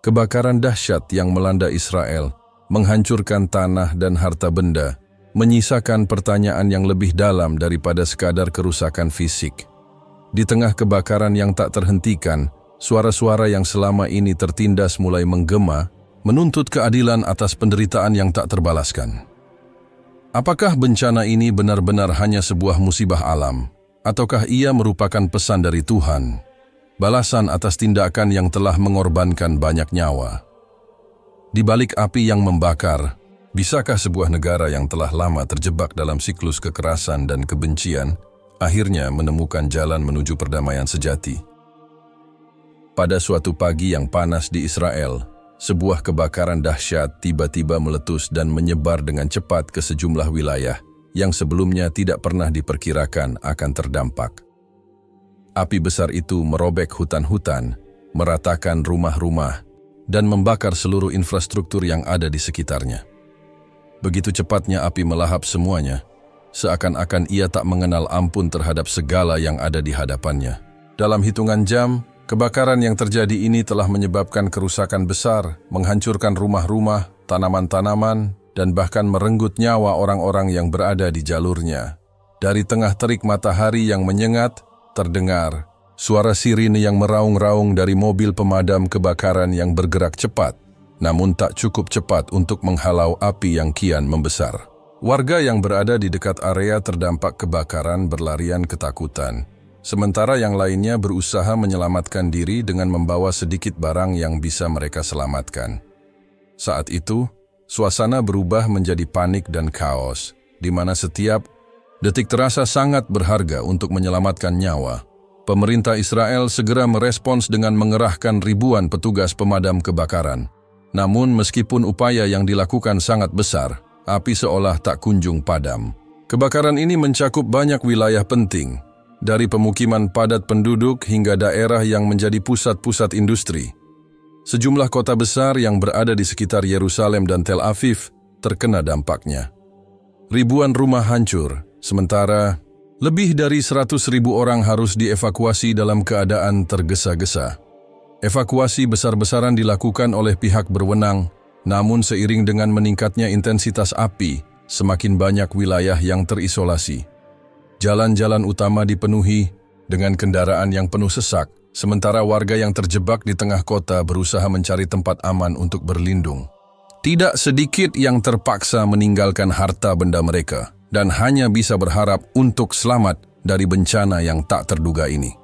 Kebakaran dahsyat yang melanda Israel, menghancurkan tanah dan harta benda, menyisakan pertanyaan yang lebih dalam daripada sekadar kerusakan fisik. Di tengah kebakaran yang tak terhentikan, suara-suara yang selama ini tertindas mulai menggema, menuntut keadilan atas penderitaan yang tak terbalaskan. Apakah bencana ini benar-benar hanya sebuah musibah alam, ataukah ia merupakan pesan dari Tuhan? Balasan atas tindakan yang telah mengorbankan banyak nyawa. Di balik api yang membakar, bisakah sebuah negara yang telah lama terjebak dalam siklus kekerasan dan kebencian, akhirnya menemukan jalan menuju perdamaian sejati? Pada suatu pagi yang panas di Israel, sebuah kebakaran dahsyat tiba-tiba meletus dan menyebar dengan cepat ke sejumlah wilayah yang sebelumnya tidak pernah diperkirakan akan terdampak. Api besar itu merobek hutan-hutan, meratakan rumah-rumah, dan membakar seluruh infrastruktur yang ada di sekitarnya. Begitu cepatnya api melahap semuanya, seakan-akan ia tak mengenal ampun terhadap segala yang ada di hadapannya. Dalam hitungan jam, kebakaran yang terjadi ini telah menyebabkan kerusakan besar, menghancurkan rumah-rumah, tanaman-tanaman, dan bahkan merenggut nyawa orang-orang yang berada di jalurnya. Dari tengah terik matahari yang menyengat, terdengar suara sirine yang meraung-raung dari mobil pemadam kebakaran yang bergerak cepat, namun tak cukup cepat untuk menghalau api yang kian membesar. Warga yang berada di dekat area terdampak kebakaran berlarian ketakutan, sementara yang lainnya berusaha menyelamatkan diri dengan membawa sedikit barang yang bisa mereka selamatkan. Saat itu, suasana berubah menjadi panik dan kaos, di mana setiap detik terasa sangat berharga untuk menyelamatkan nyawa. Pemerintah Israel segera merespons dengan mengerahkan ribuan petugas pemadam kebakaran. Namun meskipun upaya yang dilakukan sangat besar, api seolah tak kunjung padam. Kebakaran ini mencakup banyak wilayah penting, dari pemukiman padat penduduk hingga daerah yang menjadi pusat-pusat industri. Sejumlah kota besar yang berada di sekitar Yerusalem dan Tel Aviv terkena dampaknya. Ribuan rumah hancur, sementara lebih dari 100.000 orang harus dievakuasi dalam keadaan tergesa-gesa. Evakuasi besar-besaran dilakukan oleh pihak berwenang, namun seiring dengan meningkatnya intensitas api, semakin banyak wilayah yang terisolasi. Jalan-jalan utama dipenuhi dengan kendaraan yang penuh sesak, sementara warga yang terjebak di tengah kota berusaha mencari tempat aman untuk berlindung. Tidak sedikit yang terpaksa meninggalkan harta benda mereka dan hanya bisa berharap untuk selamat dari bencana yang tak terduga ini.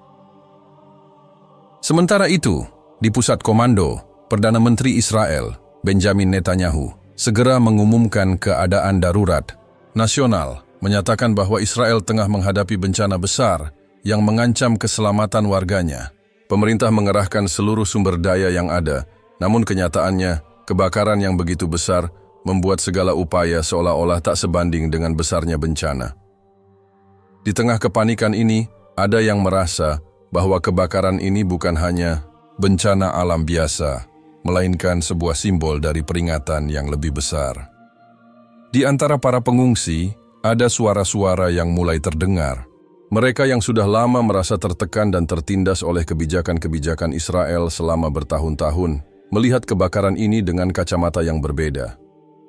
Sementara itu, di pusat komando, Perdana Menteri Israel, Benjamin Netanyahu, segera mengumumkan keadaan darurat nasional, menyatakan bahwa Israel tengah menghadapi bencana besar yang mengancam keselamatan warganya. Pemerintah mengerahkan seluruh sumber daya yang ada, namun kenyataannya, kebakaran yang begitu besar membuat segala upaya seolah-olah tak sebanding dengan besarnya bencana. Di tengah kepanikan ini, ada yang merasa bahwa kebakaran ini bukan hanya bencana alam biasa, melainkan sebuah simbol dari peringatan yang lebih besar. Di antara para pengungsi, ada suara-suara yang mulai terdengar. Mereka yang sudah lama merasa tertekan dan tertindas oleh kebijakan-kebijakan Israel selama bertahun-tahun, melihat kebakaran ini dengan kacamata yang berbeda.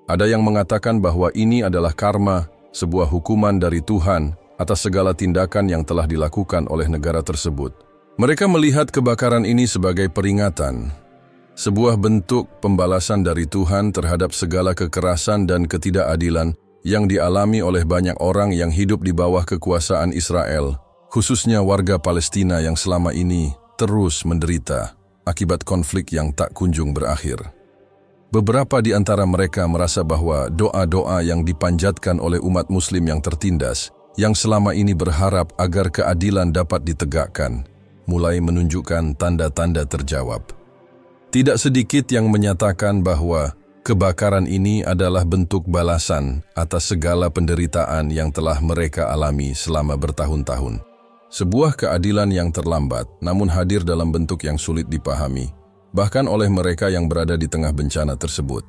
Ada yang mengatakan bahwa ini adalah karma, sebuah hukuman dari Tuhan atas segala tindakan yang telah dilakukan oleh negara tersebut. Mereka melihat kebakaran ini sebagai peringatan, sebuah bentuk pembalasan dari Tuhan terhadap segala kekerasan dan ketidakadilan yang dialami oleh banyak orang yang hidup di bawah kekuasaan Israel, khususnya warga Palestina yang selama ini terus menderita akibat konflik yang tak kunjung berakhir. Beberapa di antara mereka merasa bahwa doa-doa yang dipanjatkan oleh umat Muslim yang tertindas, yang selama ini berharap agar keadilan dapat ditegakkan, mulai menunjukkan tanda-tanda terjawab. Tidak sedikit yang menyatakan bahwa kebakaran ini adalah bentuk balasan atas segala penderitaan yang telah mereka alami selama bertahun-tahun. Sebuah keadilan yang terlambat, namun hadir dalam bentuk yang sulit dipahami, bahkan oleh mereka yang berada di tengah bencana tersebut.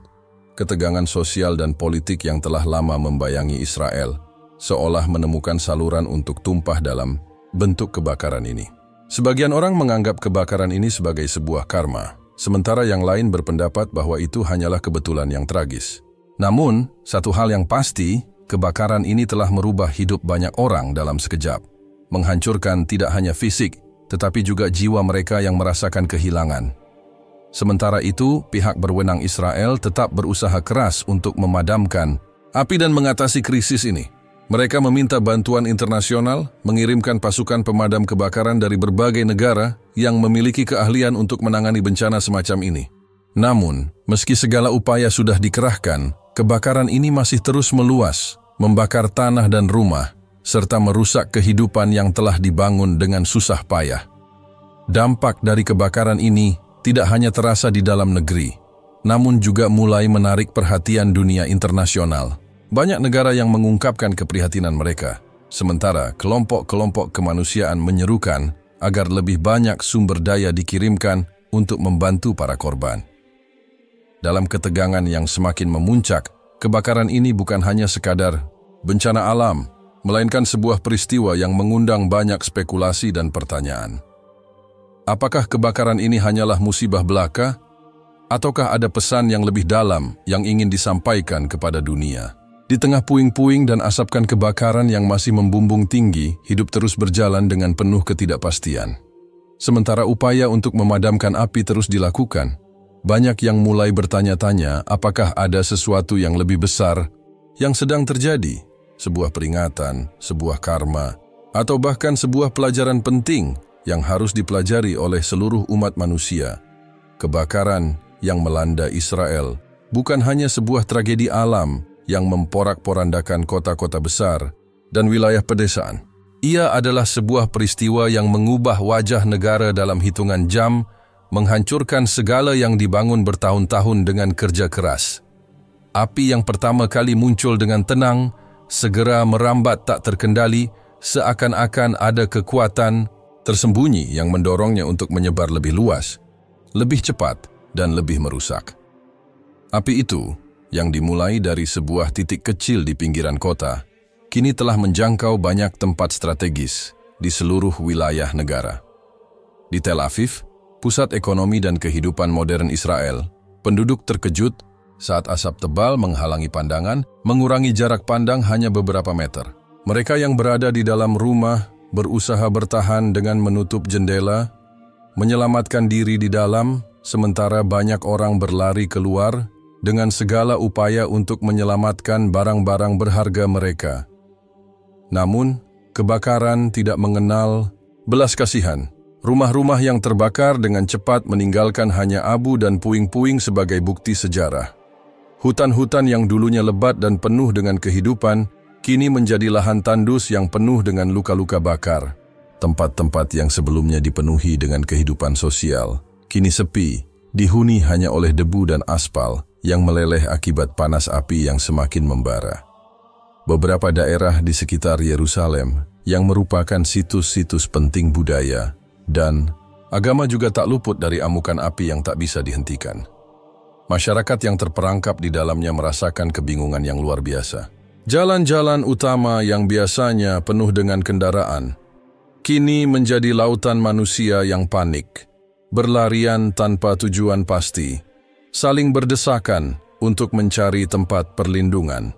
Ketegangan sosial dan politik yang telah lama membayangi Israel, seolah menemukan saluran untuk tumpah dalam bentuk kebakaran ini. Sebagian orang menganggap kebakaran ini sebagai sebuah karma, sementara yang lain berpendapat bahwa itu hanyalah kebetulan yang tragis. Namun, satu hal yang pasti, kebakaran ini telah merubah hidup banyak orang dalam sekejap, menghancurkan tidak hanya fisik, tetapi juga jiwa mereka yang merasakan kehilangan. Sementara itu, pihak berwenang Israel tetap berusaha keras untuk memadamkan api dan mengatasi krisis ini. Mereka meminta bantuan internasional, mengirimkan pasukan pemadam kebakaran dari berbagai negara yang memiliki keahlian untuk menangani bencana semacam ini. Namun, meski segala upaya sudah dikerahkan, kebakaran ini masih terus meluas, membakar tanah dan rumah, serta merusak kehidupan yang telah dibangun dengan susah payah. Dampak dari kebakaran ini tidak hanya terasa di dalam negeri, namun juga mulai menarik perhatian dunia internasional. Banyak negara yang mengungkapkan keprihatinan mereka, sementara kelompok-kelompok kemanusiaan menyerukan agar lebih banyak sumber daya dikirimkan untuk membantu para korban. Dalam ketegangan yang semakin memuncak, kebakaran ini bukan hanya sekadar bencana alam, melainkan sebuah peristiwa yang mengundang banyak spekulasi dan pertanyaan. Apakah kebakaran ini hanyalah musibah belaka, ataukah ada pesan yang lebih dalam yang ingin disampaikan kepada dunia? Di tengah puing-puing dan asapkan kebakaran yang masih membumbung tinggi, hidup terus berjalan dengan penuh ketidakpastian. Sementara upaya untuk memadamkan api terus dilakukan, banyak yang mulai bertanya-tanya apakah ada sesuatu yang lebih besar yang sedang terjadi, sebuah peringatan, sebuah karma, atau bahkan sebuah pelajaran penting yang harus dipelajari oleh seluruh umat manusia. Kebakaran yang melanda Israel bukan hanya sebuah tragedi alam yang memporak-porandakan kota-kota besar dan wilayah pedesaan. Ia adalah sebuah peristiwa yang mengubah wajah negara dalam hitungan jam, menghancurkan segala yang dibangun bertahun-tahun dengan kerja keras. Api yang pertama kali muncul dengan tenang, segera merambat tak terkendali, seakan-akan ada kekuatan tersembunyi yang mendorongnya untuk menyebar lebih luas, lebih cepat, dan lebih merusak. Api itu, yang dimulai dari sebuah titik kecil di pinggiran kota, kini telah menjangkau banyak tempat strategis di seluruh wilayah negara. Di Tel Aviv, pusat ekonomi dan kehidupan modern Israel, penduduk terkejut saat asap tebal menghalangi pandangan, mengurangi jarak pandang hanya beberapa meter. Mereka yang berada di dalam rumah berusaha bertahan dengan menutup jendela, menyelamatkan diri di dalam, sementara banyak orang berlari keluar dengan segala upaya untuk menyelamatkan barang-barang berharga mereka. Namun, kebakaran tidak mengenal belas kasihan. Rumah-rumah yang terbakar dengan cepat meninggalkan hanya abu dan puing-puing sebagai bukti sejarah. Hutan-hutan yang dulunya lebat dan penuh dengan kehidupan, kini menjadi lahan tandus yang penuh dengan luka-luka bakar. Tempat-tempat yang sebelumnya dipenuhi dengan kehidupan sosial, kini sepi, dihuni hanya oleh debu dan aspal yang meleleh akibat panas api yang semakin membara. Beberapa daerah di sekitar Yerusalem yang merupakan situs-situs penting budaya dan agama juga tak luput dari amukan api yang tak bisa dihentikan. Masyarakat yang terperangkap di dalamnya merasakan kebingungan yang luar biasa. Jalan-jalan utama yang biasanya penuh dengan kendaraan, kini menjadi lautan manusia yang panik, berlarian tanpa tujuan pasti, saling berdesakan untuk mencari tempat perlindungan.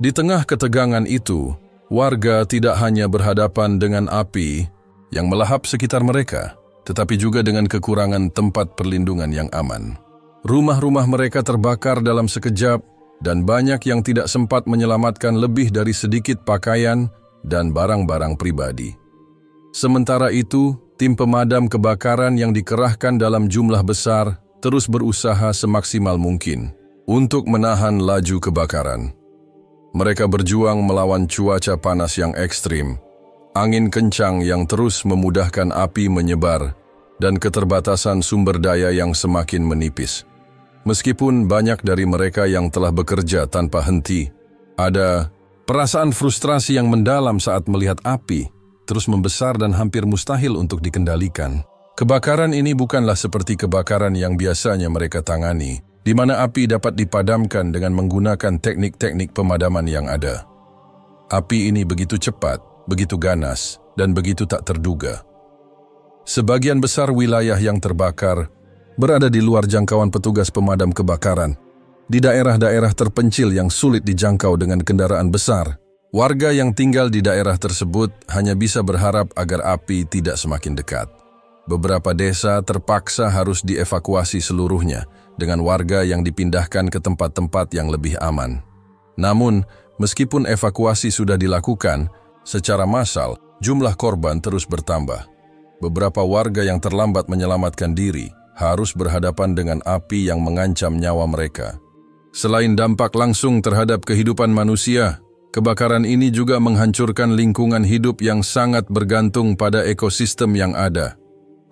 Di tengah ketegangan itu, warga tidak hanya berhadapan dengan api yang melahap sekitar mereka, tetapi juga dengan kekurangan tempat perlindungan yang aman. Rumah-rumah mereka terbakar dalam sekejap, dan banyak yang tidak sempat menyelamatkan lebih dari sedikit pakaian dan barang-barang pribadi. Sementara itu, tim pemadam kebakaran yang dikerahkan dalam jumlah besar terus berusaha semaksimal mungkin untuk menahan laju kebakaran. Mereka berjuang melawan cuaca panas yang ekstrim, angin kencang yang terus memudahkan api menyebar, dan keterbatasan sumber daya yang semakin menipis. Meskipun banyak dari mereka yang telah bekerja tanpa henti, ada perasaan frustrasi yang mendalam saat melihat api terus membesar dan hampir mustahil untuk dikendalikan. Kebakaran ini bukanlah seperti kebakaran yang biasanya mereka tangani, di mana api dapat dipadamkan dengan menggunakan teknik-teknik pemadaman yang ada. Api ini begitu cepat, begitu ganas, dan begitu tak terduga. Sebagian besar wilayah yang terbakar berada di luar jangkauan petugas pemadam kebakaran. Di daerah-daerah terpencil yang sulit dijangkau dengan kendaraan besar, warga yang tinggal di daerah tersebut hanya bisa berharap agar api tidak semakin dekat. Beberapa desa terpaksa harus dievakuasi seluruhnya, dengan warga yang dipindahkan ke tempat-tempat yang lebih aman. Namun, meskipun evakuasi sudah dilakukan, secara massal, jumlah korban terus bertambah. Beberapa warga yang terlambat menyelamatkan diri harus berhadapan dengan api yang mengancam nyawa mereka. Selain dampak langsung terhadap kehidupan manusia, kebakaran ini juga menghancurkan lingkungan hidup yang sangat bergantung pada ekosistem yang ada.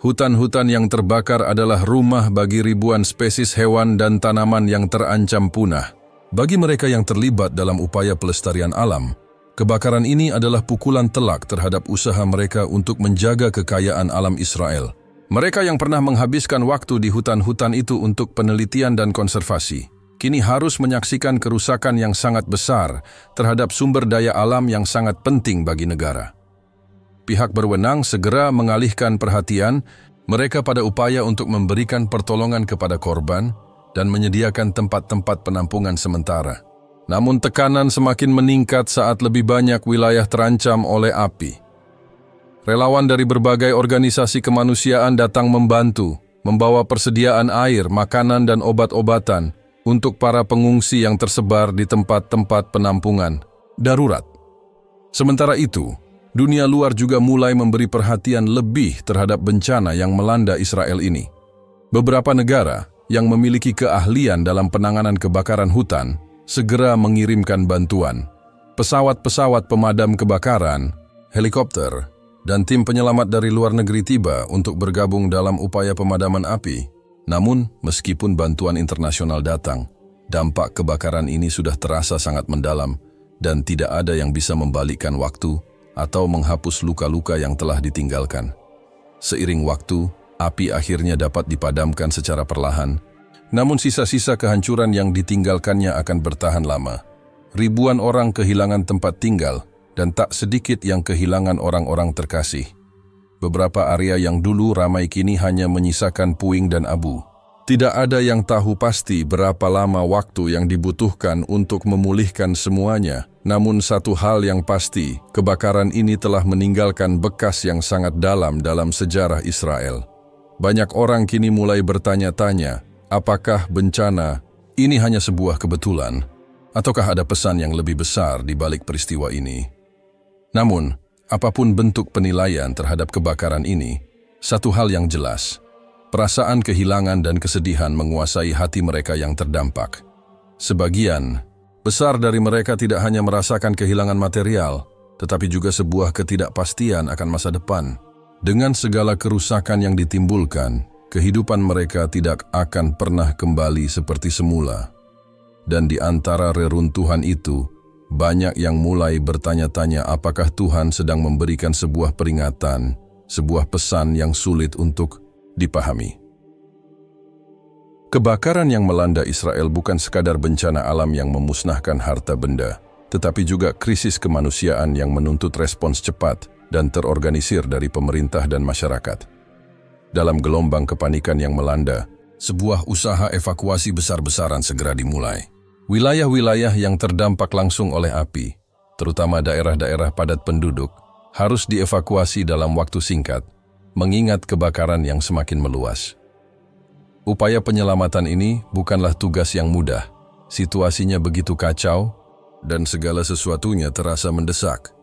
Hutan-hutan yang terbakar adalah rumah bagi ribuan spesies hewan dan tanaman yang terancam punah. Bagi mereka yang terlibat dalam upaya pelestarian alam, kebakaran ini adalah pukulan telak terhadap usaha mereka untuk menjaga kekayaan alam Israel. Mereka yang pernah menghabiskan waktu di hutan-hutan itu untuk penelitian dan konservasi, kini harus menyaksikan kerusakan yang sangat besar terhadap sumber daya alam yang sangat penting bagi negara. Pihak berwenang segera mengalihkan perhatian mereka pada upaya untuk memberikan pertolongan kepada korban dan menyediakan tempat-tempat penampungan sementara. Namun tekanan semakin meningkat saat lebih banyak wilayah terancam oleh api. Relawan dari berbagai organisasi kemanusiaan datang membantu, membawa persediaan air, makanan dan obat-obatan untuk para pengungsi yang tersebar di tempat-tempat penampungan darurat. Sementara itu, dunia luar juga mulai memberi perhatian lebih terhadap bencana yang melanda Israel ini. Beberapa negara yang memiliki keahlian dalam penanganan kebakaran hutan segera mengirimkan bantuan. Pesawat-pesawat pemadam kebakaran, helikopter, dan tim penyelamat dari luar negeri tiba untuk bergabung dalam upaya pemadaman api. Namun, meskipun bantuan internasional datang, dampak kebakaran ini sudah terasa sangat mendalam dan tidak ada yang bisa membalikkan waktu atau menghapus luka-luka yang telah ditinggalkan. Seiring waktu, api akhirnya dapat dipadamkan secara perlahan, namun sisa-sisa kehancuran yang ditinggalkannya akan bertahan lama. Ribuan orang kehilangan tempat tinggal dan tak sedikit yang kehilangan orang-orang terkasih. Beberapa area yang dulu ramai kini hanya menyisakan puing dan abu. Tidak ada yang tahu pasti berapa lama waktu yang dibutuhkan untuk memulihkan semuanya. Namun satu hal yang pasti, kebakaran ini telah meninggalkan bekas yang sangat dalam sejarah Israel. Banyak orang kini mulai bertanya-tanya, apakah bencana ini hanya sebuah kebetulan? Ataukah ada pesan yang lebih besar di balik peristiwa ini? Namun, apapun bentuk penilaian terhadap kebakaran ini, satu hal yang jelas, perasaan kehilangan dan kesedihan menguasai hati mereka yang terdampak. Sebagian besar dari mereka tidak hanya merasakan kehilangan material, tetapi juga sebuah ketidakpastian akan masa depan. Dengan segala kerusakan yang ditimbulkan, kehidupan mereka tidak akan pernah kembali seperti semula. Dan di antara reruntuhan itu, banyak yang mulai bertanya-tanya apakah Tuhan sedang memberikan sebuah peringatan, sebuah pesan yang sulit untuk dipahami. Kebakaran yang melanda Israel bukan sekadar bencana alam yang memusnahkan harta benda, tetapi juga krisis kemanusiaan yang menuntut respons cepat dan terorganisir dari pemerintah dan masyarakat. Dalam gelombang kepanikan yang melanda, sebuah usaha evakuasi besar-besaran segera dimulai. Wilayah-wilayah yang terdampak langsung oleh api, terutama daerah-daerah padat penduduk, harus dievakuasi dalam waktu singkat, mengingat kebakaran yang semakin meluas. Upaya penyelamatan ini bukanlah tugas yang mudah. Situasinya begitu kacau, dan segala sesuatunya terasa mendesak.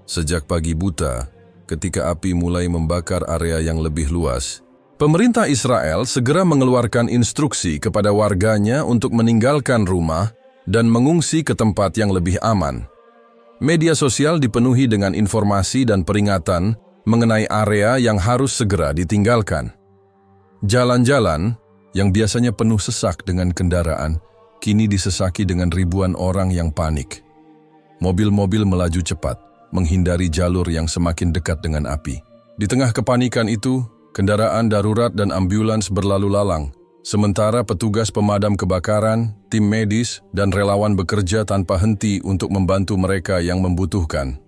Sejak pagi buta, ketika api mulai membakar area yang lebih luas, pemerintah Israel segera mengeluarkan instruksi kepada warganya untuk meninggalkan rumah dan mengungsi ke tempat yang lebih aman. Media sosial dipenuhi dengan informasi dan peringatan mengenai area yang harus segera ditinggalkan. Jalan-jalan yang biasanya penuh sesak dengan kendaraan, kini disesaki dengan ribuan orang yang panik. Mobil-mobil melaju cepat, menghindari jalur yang semakin dekat dengan api. Di tengah kepanikan itu, kendaraan darurat dan ambulans berlalu lalang, sementara petugas pemadam kebakaran, tim medis, dan relawan bekerja tanpa henti untuk membantu mereka yang membutuhkan.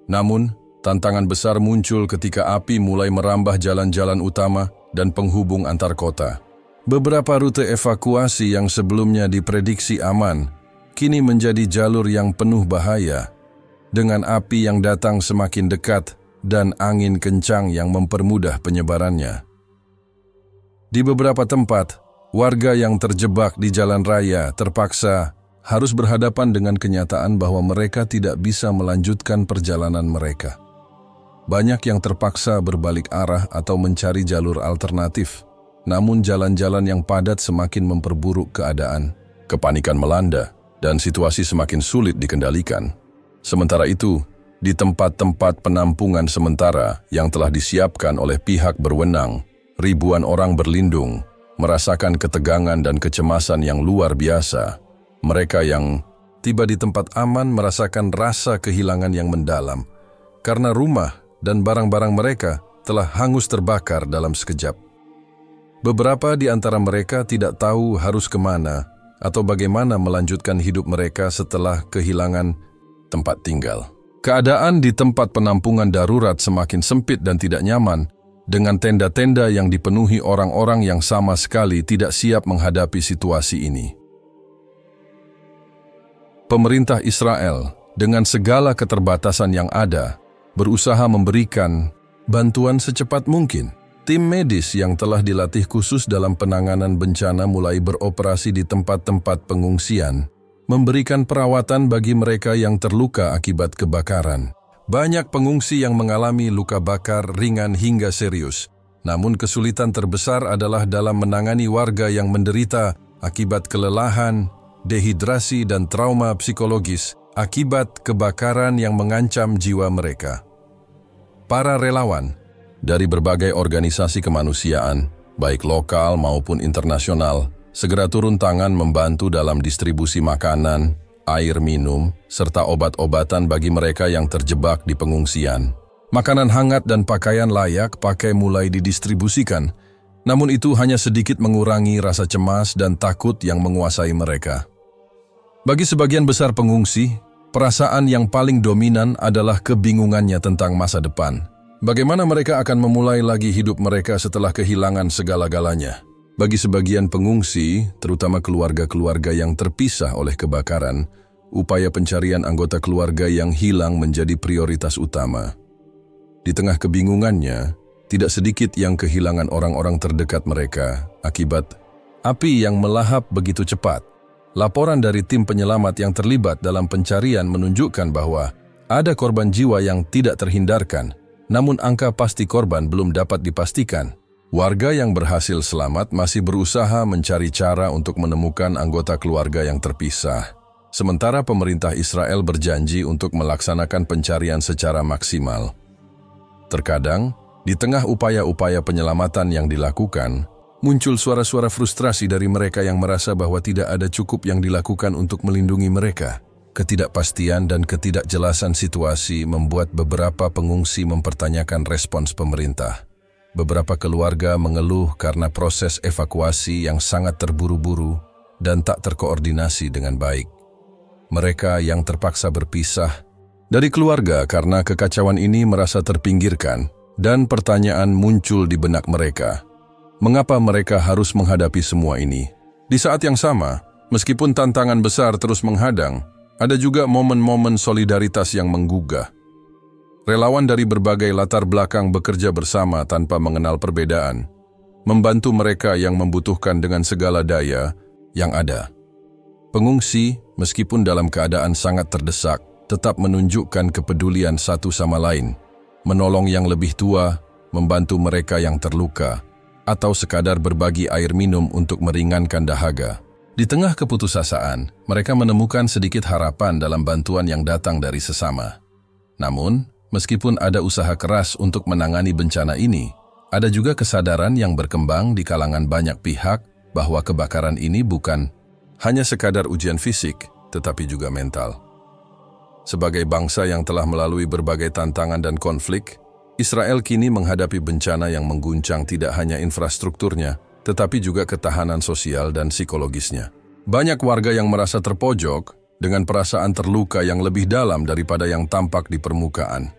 Namun, tantangan besar muncul ketika api mulai merambah jalan-jalan utama dan penghubung antar kota. Beberapa rute evakuasi yang sebelumnya diprediksi aman, kini menjadi jalur yang penuh bahaya, dengan api yang datang semakin dekat dan angin kencang yang mempermudah penyebarannya. Di beberapa tempat, warga yang terjebak di jalan raya terpaksa harus berhadapan dengan kenyataan bahwa mereka tidak bisa melanjutkan perjalanan mereka. Banyak yang terpaksa berbalik arah atau mencari jalur alternatif, namun jalan-jalan yang padat semakin memperburuk keadaan. Kepanikan melanda dan situasi semakin sulit dikendalikan. Sementara itu, di tempat-tempat penampungan sementara yang telah disiapkan oleh pihak berwenang, ribuan orang berlindung, merasakan ketegangan dan kecemasan yang luar biasa. Mereka yang tiba di tempat aman merasakan rasa kehilangan yang mendalam, karena rumah dan barang-barang mereka telah hangus terbakar dalam sekejap. Beberapa di antara mereka tidak tahu harus kemana atau bagaimana melanjutkan hidup mereka setelah kehilangan tempat tinggal. Keadaan di tempat penampungan darurat semakin sempit dan tidak nyaman, dengan tenda-tenda yang dipenuhi orang-orang yang sama sekali tidak siap menghadapi situasi ini. Pemerintah Israel, dengan segala keterbatasan yang ada, berusaha memberikan bantuan secepat mungkin. Tim medis yang telah dilatih khusus dalam penanganan bencana mulai beroperasi di tempat-tempat pengungsian, memberikan perawatan bagi mereka yang terluka akibat kebakaran. Banyak pengungsi yang mengalami luka bakar ringan hingga serius, namun kesulitan terbesar adalah dalam menangani warga yang menderita akibat kelelahan, dehidrasi dan trauma psikologis akibat kebakaran yang mengancam jiwa mereka. Para relawan dari berbagai organisasi kemanusiaan, baik lokal maupun internasional, segera turun tangan membantu dalam distribusi makanan, air minum, serta obat-obatan bagi mereka yang terjebak di pengungsian. Makanan hangat dan pakaian layak pakai mulai didistribusikan, namun itu hanya sedikit mengurangi rasa cemas dan takut yang menguasai mereka. Bagi sebagian besar pengungsi, perasaan yang paling dominan adalah kebingungannya tentang masa depan. Bagaimana mereka akan memulai lagi hidup mereka setelah kehilangan segala-galanya? Bagi sebagian pengungsi, terutama keluarga-keluarga yang terpisah oleh kebakaran, upaya pencarian anggota keluarga yang hilang menjadi prioritas utama. Di tengah kebingungannya, tidak sedikit yang kehilangan orang-orang terdekat mereka akibat api yang melahap begitu cepat. Laporan dari tim penyelamat yang terlibat dalam pencarian menunjukkan bahwa ada korban jiwa yang tidak terhindarkan, namun angka pasti korban belum dapat dipastikan. Warga yang berhasil selamat masih berusaha mencari cara untuk menemukan anggota keluarga yang terpisah. Sementara pemerintah Israel berjanji untuk melaksanakan pencarian secara maksimal. Terkadang, di tengah upaya-upaya penyelamatan yang dilakukan, muncul suara-suara frustrasi dari mereka yang merasa bahwa tidak ada cukup yang dilakukan untuk melindungi mereka. Ketidakpastian dan ketidakjelasan situasi membuat beberapa pengungsi mempertanyakan respons pemerintah. Beberapa keluarga mengeluh karena proses evakuasi yang sangat terburu-buru dan tak terkoordinasi dengan baik. Mereka yang terpaksa berpisah dari keluarga karena kekacauan ini merasa terpinggirkan, dan pertanyaan muncul di benak mereka. Mengapa mereka harus menghadapi semua ini? Di saat yang sama, meskipun tantangan besar terus menghadang, ada juga momen-momen solidaritas yang menggugah. Relawan dari berbagai latar belakang bekerja bersama tanpa mengenal perbedaan, membantu mereka yang membutuhkan dengan segala daya yang ada. Pengungsi, meskipun dalam keadaan sangat terdesak, tetap menunjukkan kepedulian satu sama lain, menolong yang lebih tua, membantu mereka yang terluka, atau sekadar berbagi air minum untuk meringankan dahaga. Di tengah keputusasaan, mereka menemukan sedikit harapan dalam bantuan yang datang dari sesama. Namun, meskipun ada usaha keras untuk menangani bencana ini, ada juga kesadaran yang berkembang di kalangan banyak pihak bahwa kebakaran ini bukan hanya sekadar ujian fisik, tetapi juga mental. Sebagai bangsa yang telah melalui berbagai tantangan dan konflik, Israel kini menghadapi bencana yang mengguncang tidak hanya infrastrukturnya, tetapi juga ketahanan sosial dan psikologisnya. Banyak warga yang merasa terpojok dengan perasaan terluka yang lebih dalam daripada yang tampak di permukaan.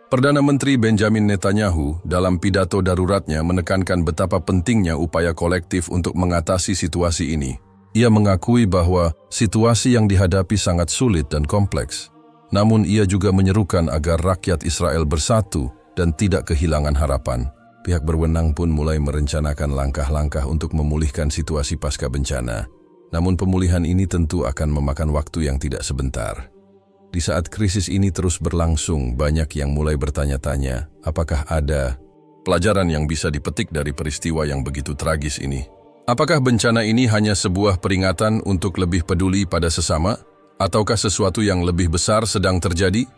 Perdana Menteri Benjamin Netanyahu dalam pidato daruratnya menekankan betapa pentingnya upaya kolektif untuk mengatasi situasi ini. Ia mengakui bahwa situasi yang dihadapi sangat sulit dan kompleks. Namun ia juga menyerukan agar rakyat Israel bersatu dan tidak kehilangan harapan. Pihak berwenang pun mulai merencanakan langkah-langkah untuk memulihkan situasi pasca bencana. Namun pemulihan ini tentu akan memakan waktu yang tidak sebentar. Di saat krisis ini terus berlangsung, banyak yang mulai bertanya-tanya, apakah ada pelajaran yang bisa dipetik dari peristiwa yang begitu tragis ini? Apakah bencana ini hanya sebuah peringatan untuk lebih peduli pada sesama? Ataukah sesuatu yang lebih besar sedang terjadi?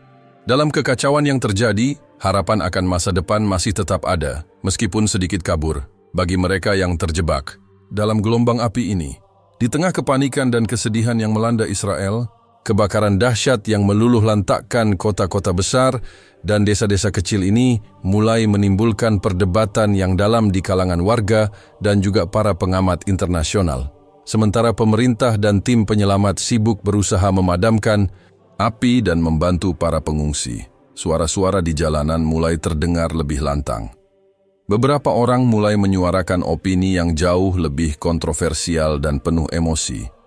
Dalam kekacauan yang terjadi, harapan akan masa depan masih tetap ada, meskipun sedikit kabur, bagi mereka yang terjebak dalam gelombang api ini. Di tengah kepanikan dan kesedihan yang melanda Israel, kebakaran dahsyat yang meluluh lantakkan kota-kota besar dan desa-desa kecil ini mulai menimbulkan perdebatan yang dalam di kalangan warga dan juga para pengamat internasional. Sementara pemerintah dan tim penyelamat sibuk berusaha memadamkan api dan membantu para pengungsi, suara-suara di jalanan mulai terdengar lebih lantang. Beberapa orang mulai menyuarakan opini yang jauh lebih kontroversial dan penuh emosi.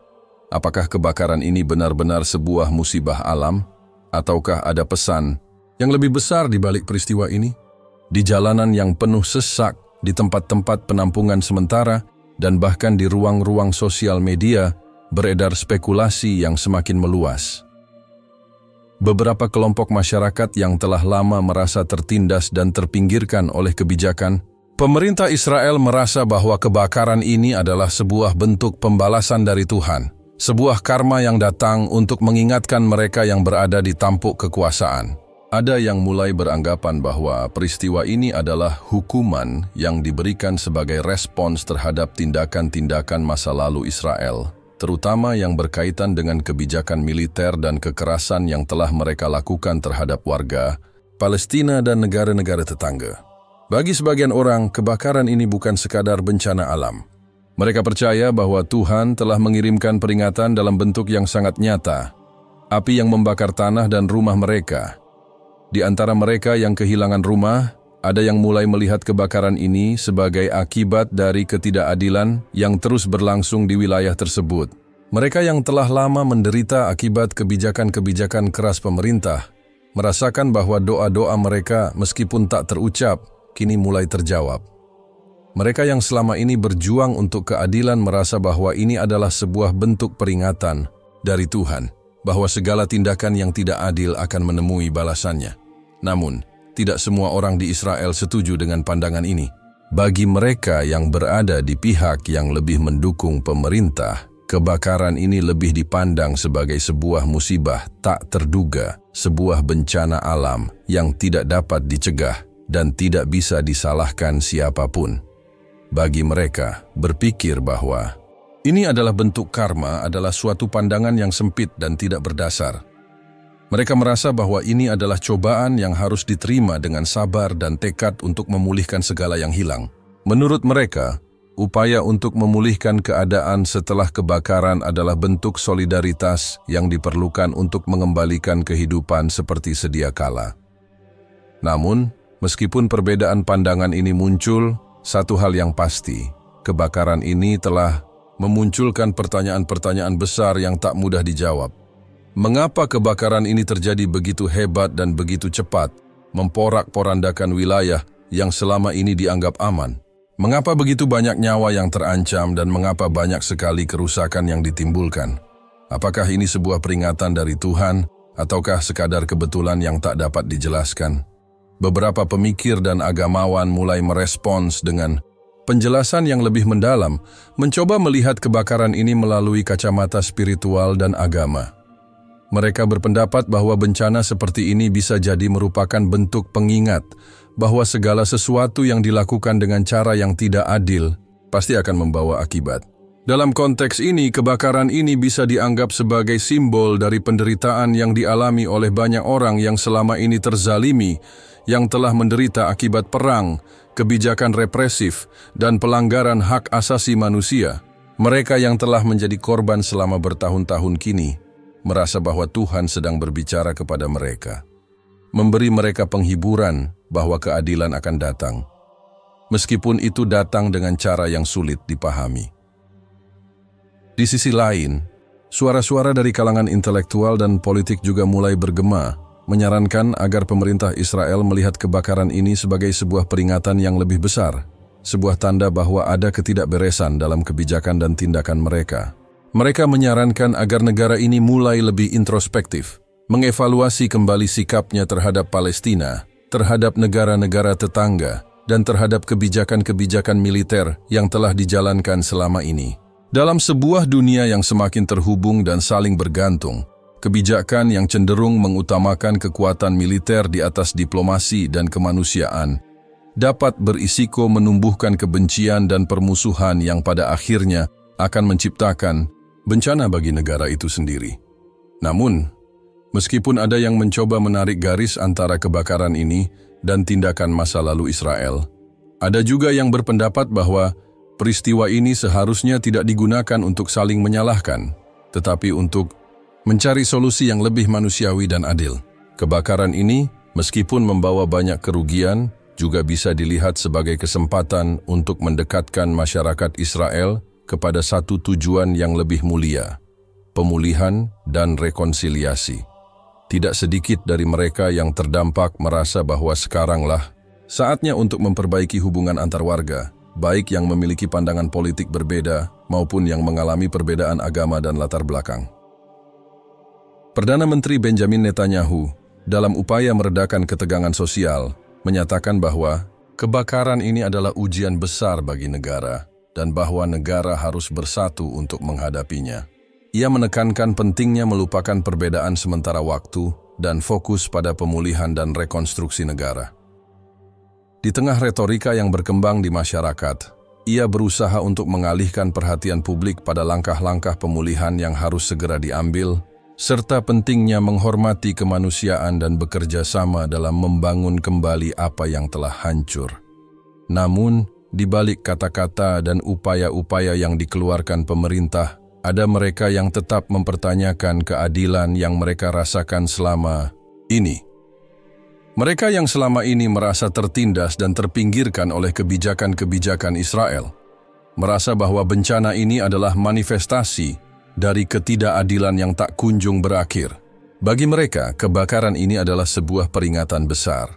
Apakah kebakaran ini benar-benar sebuah musibah alam? Ataukah ada pesan yang lebih besar di balik peristiwa ini? Di jalanan yang penuh sesak, di tempat-tempat penampungan sementara, dan bahkan di ruang-ruang sosial media, beredar spekulasi yang semakin meluas. Beberapa kelompok masyarakat yang telah lama merasa tertindas dan terpinggirkan oleh kebijakan, pemerintah Israel merasa bahwa kebakaran ini adalah sebuah bentuk pembalasan dari Tuhan. Sebuah karma yang datang untuk mengingatkan mereka yang berada di tampuk kekuasaan. Ada yang mulai beranggapan bahwa peristiwa ini adalah hukuman yang diberikan sebagai respons terhadap tindakan-tindakan masa lalu Israel, terutama yang berkaitan dengan kebijakan militer dan kekerasan yang telah mereka lakukan terhadap warga Palestina dan negara-negara tetangga. Bagi sebagian orang, kebakaran ini bukan sekadar bencana alam. Mereka percaya bahwa Tuhan telah mengirimkan peringatan dalam bentuk yang sangat nyata, api yang membakar tanah dan rumah mereka. Di antara mereka yang kehilangan rumah, ada yang mulai melihat kebakaran ini sebagai akibat dari ketidakadilan yang terus berlangsung di wilayah tersebut. Mereka yang telah lama menderita akibat kebijakan-kebijakan keras pemerintah, merasakan bahwa doa-doa mereka meskipun tak terucap, kini mulai terjawab. Mereka yang selama ini berjuang untuk keadilan merasa bahwa ini adalah sebuah bentuk peringatan dari Tuhan, bahwa segala tindakan yang tidak adil akan menemui balasannya. Namun, tidak semua orang di Israel setuju dengan pandangan ini. Bagi mereka yang berada di pihak yang lebih mendukung pemerintah, kebakaran ini lebih dipandang sebagai sebuah musibah tak terduga, sebuah bencana alam yang tidak dapat dicegah dan tidak bisa disalahkan siapapun. Bagi mereka, berpikir bahwa ini adalah bentuk karma adalah suatu pandangan yang sempit dan tidak berdasar. Mereka merasa bahwa ini adalah cobaan yang harus diterima dengan sabar dan tekad untuk memulihkan segala yang hilang. Menurut mereka, upaya untuk memulihkan keadaan setelah kebakaran adalah bentuk solidaritas yang diperlukan untuk mengembalikan kehidupan seperti sedia kala. Namun, meskipun perbedaan pandangan ini muncul, satu hal yang pasti, kebakaran ini telah memunculkan pertanyaan-pertanyaan besar yang tak mudah dijawab. Mengapa kebakaran ini terjadi begitu hebat dan begitu cepat, memporak-porandakan wilayah yang selama ini dianggap aman? Mengapa begitu banyak nyawa yang terancam dan mengapa banyak sekali kerusakan yang ditimbulkan? Apakah ini sebuah peringatan dari Tuhan ataukah sekadar kebetulan yang tak dapat dijelaskan? Beberapa pemikir dan agamawan mulai merespons dengan penjelasan yang lebih mendalam, mencoba melihat kebakaran ini melalui kacamata spiritual dan agama. Mereka berpendapat bahwa bencana seperti ini bisa jadi merupakan bentuk pengingat bahwa segala sesuatu yang dilakukan dengan cara yang tidak adil pasti akan membawa akibat. Dalam konteks ini, kebakaran ini bisa dianggap sebagai simbol dari penderitaan yang dialami oleh banyak orang yang selama ini terzalimi, yang telah menderita akibat perang, kebijakan represif, dan pelanggaran hak asasi manusia. Mereka yang telah menjadi korban selama bertahun-tahun kini merasa bahwa Tuhan sedang berbicara kepada mereka. memberi mereka penghiburan bahwa keadilan akan datang. Meskipun itu datang dengan cara yang sulit dipahami. Di sisi lain, suara-suara dari kalangan intelektual dan politik juga mulai bergema, menyarankan agar pemerintah Israel melihat kebakaran ini sebagai sebuah peringatan yang lebih besar, sebuah tanda bahwa ada ketidakberesan dalam kebijakan dan tindakan mereka. Mereka menyarankan agar negara ini mulai lebih introspektif, mengevaluasi kembali sikapnya terhadap Palestina, terhadap negara-negara tetangga, dan terhadap kebijakan-kebijakan militer yang telah dijalankan selama ini. Dalam sebuah dunia yang semakin terhubung dan saling bergantung, kebijakan yang cenderung mengutamakan kekuatan militer di atas diplomasi dan kemanusiaan dapat berisiko menumbuhkan kebencian dan permusuhan yang pada akhirnya akan menciptakan bencana bagi negara itu sendiri. Namun, meskipun ada yang mencoba menarik garis antara kebakaran ini dan tindakan masa lalu Israel, ada juga yang berpendapat bahwa peristiwa ini seharusnya tidak digunakan untuk saling menyalahkan, tetapi untuk mencari solusi yang lebih manusiawi dan adil. Kebakaran ini, meskipun membawa banyak kerugian, juga bisa dilihat sebagai kesempatan untuk mendekatkan masyarakat Israel kepada satu tujuan yang lebih mulia, pemulihan dan rekonsiliasi. Tidak sedikit dari mereka yang terdampak merasa bahwa sekaranglah saatnya untuk memperbaiki hubungan antar warga, baik yang memiliki pandangan politik berbeda maupun yang mengalami perbedaan agama dan latar belakang. Perdana Menteri Benjamin Netanyahu, dalam upaya meredakan ketegangan sosial, menyatakan bahwa kebakaran ini adalah ujian besar bagi negara dan bahwa negara harus bersatu untuk menghadapinya. Ia menekankan pentingnya melupakan perbedaan sementara waktu dan fokus pada pemulihan dan rekonstruksi negara. Di tengah retorika yang berkembang di masyarakat, ia berusaha untuk mengalihkan perhatian publik pada langkah-langkah pemulihan yang harus segera diambil, serta pentingnya menghormati kemanusiaan dan bekerja sama dalam membangun kembali apa yang telah hancur. Namun, di balik kata-kata dan upaya-upaya yang dikeluarkan pemerintah, ada mereka yang tetap mempertanyakan keadilan yang mereka rasakan selama ini. Mereka yang selama ini merasa tertindas dan terpinggirkan oleh kebijakan-kebijakan Israel, merasa bahwa bencana ini adalah manifestasi dari ketidakadilan yang tak kunjung berakhir. Bagi mereka, kebakaran ini adalah sebuah peringatan besar,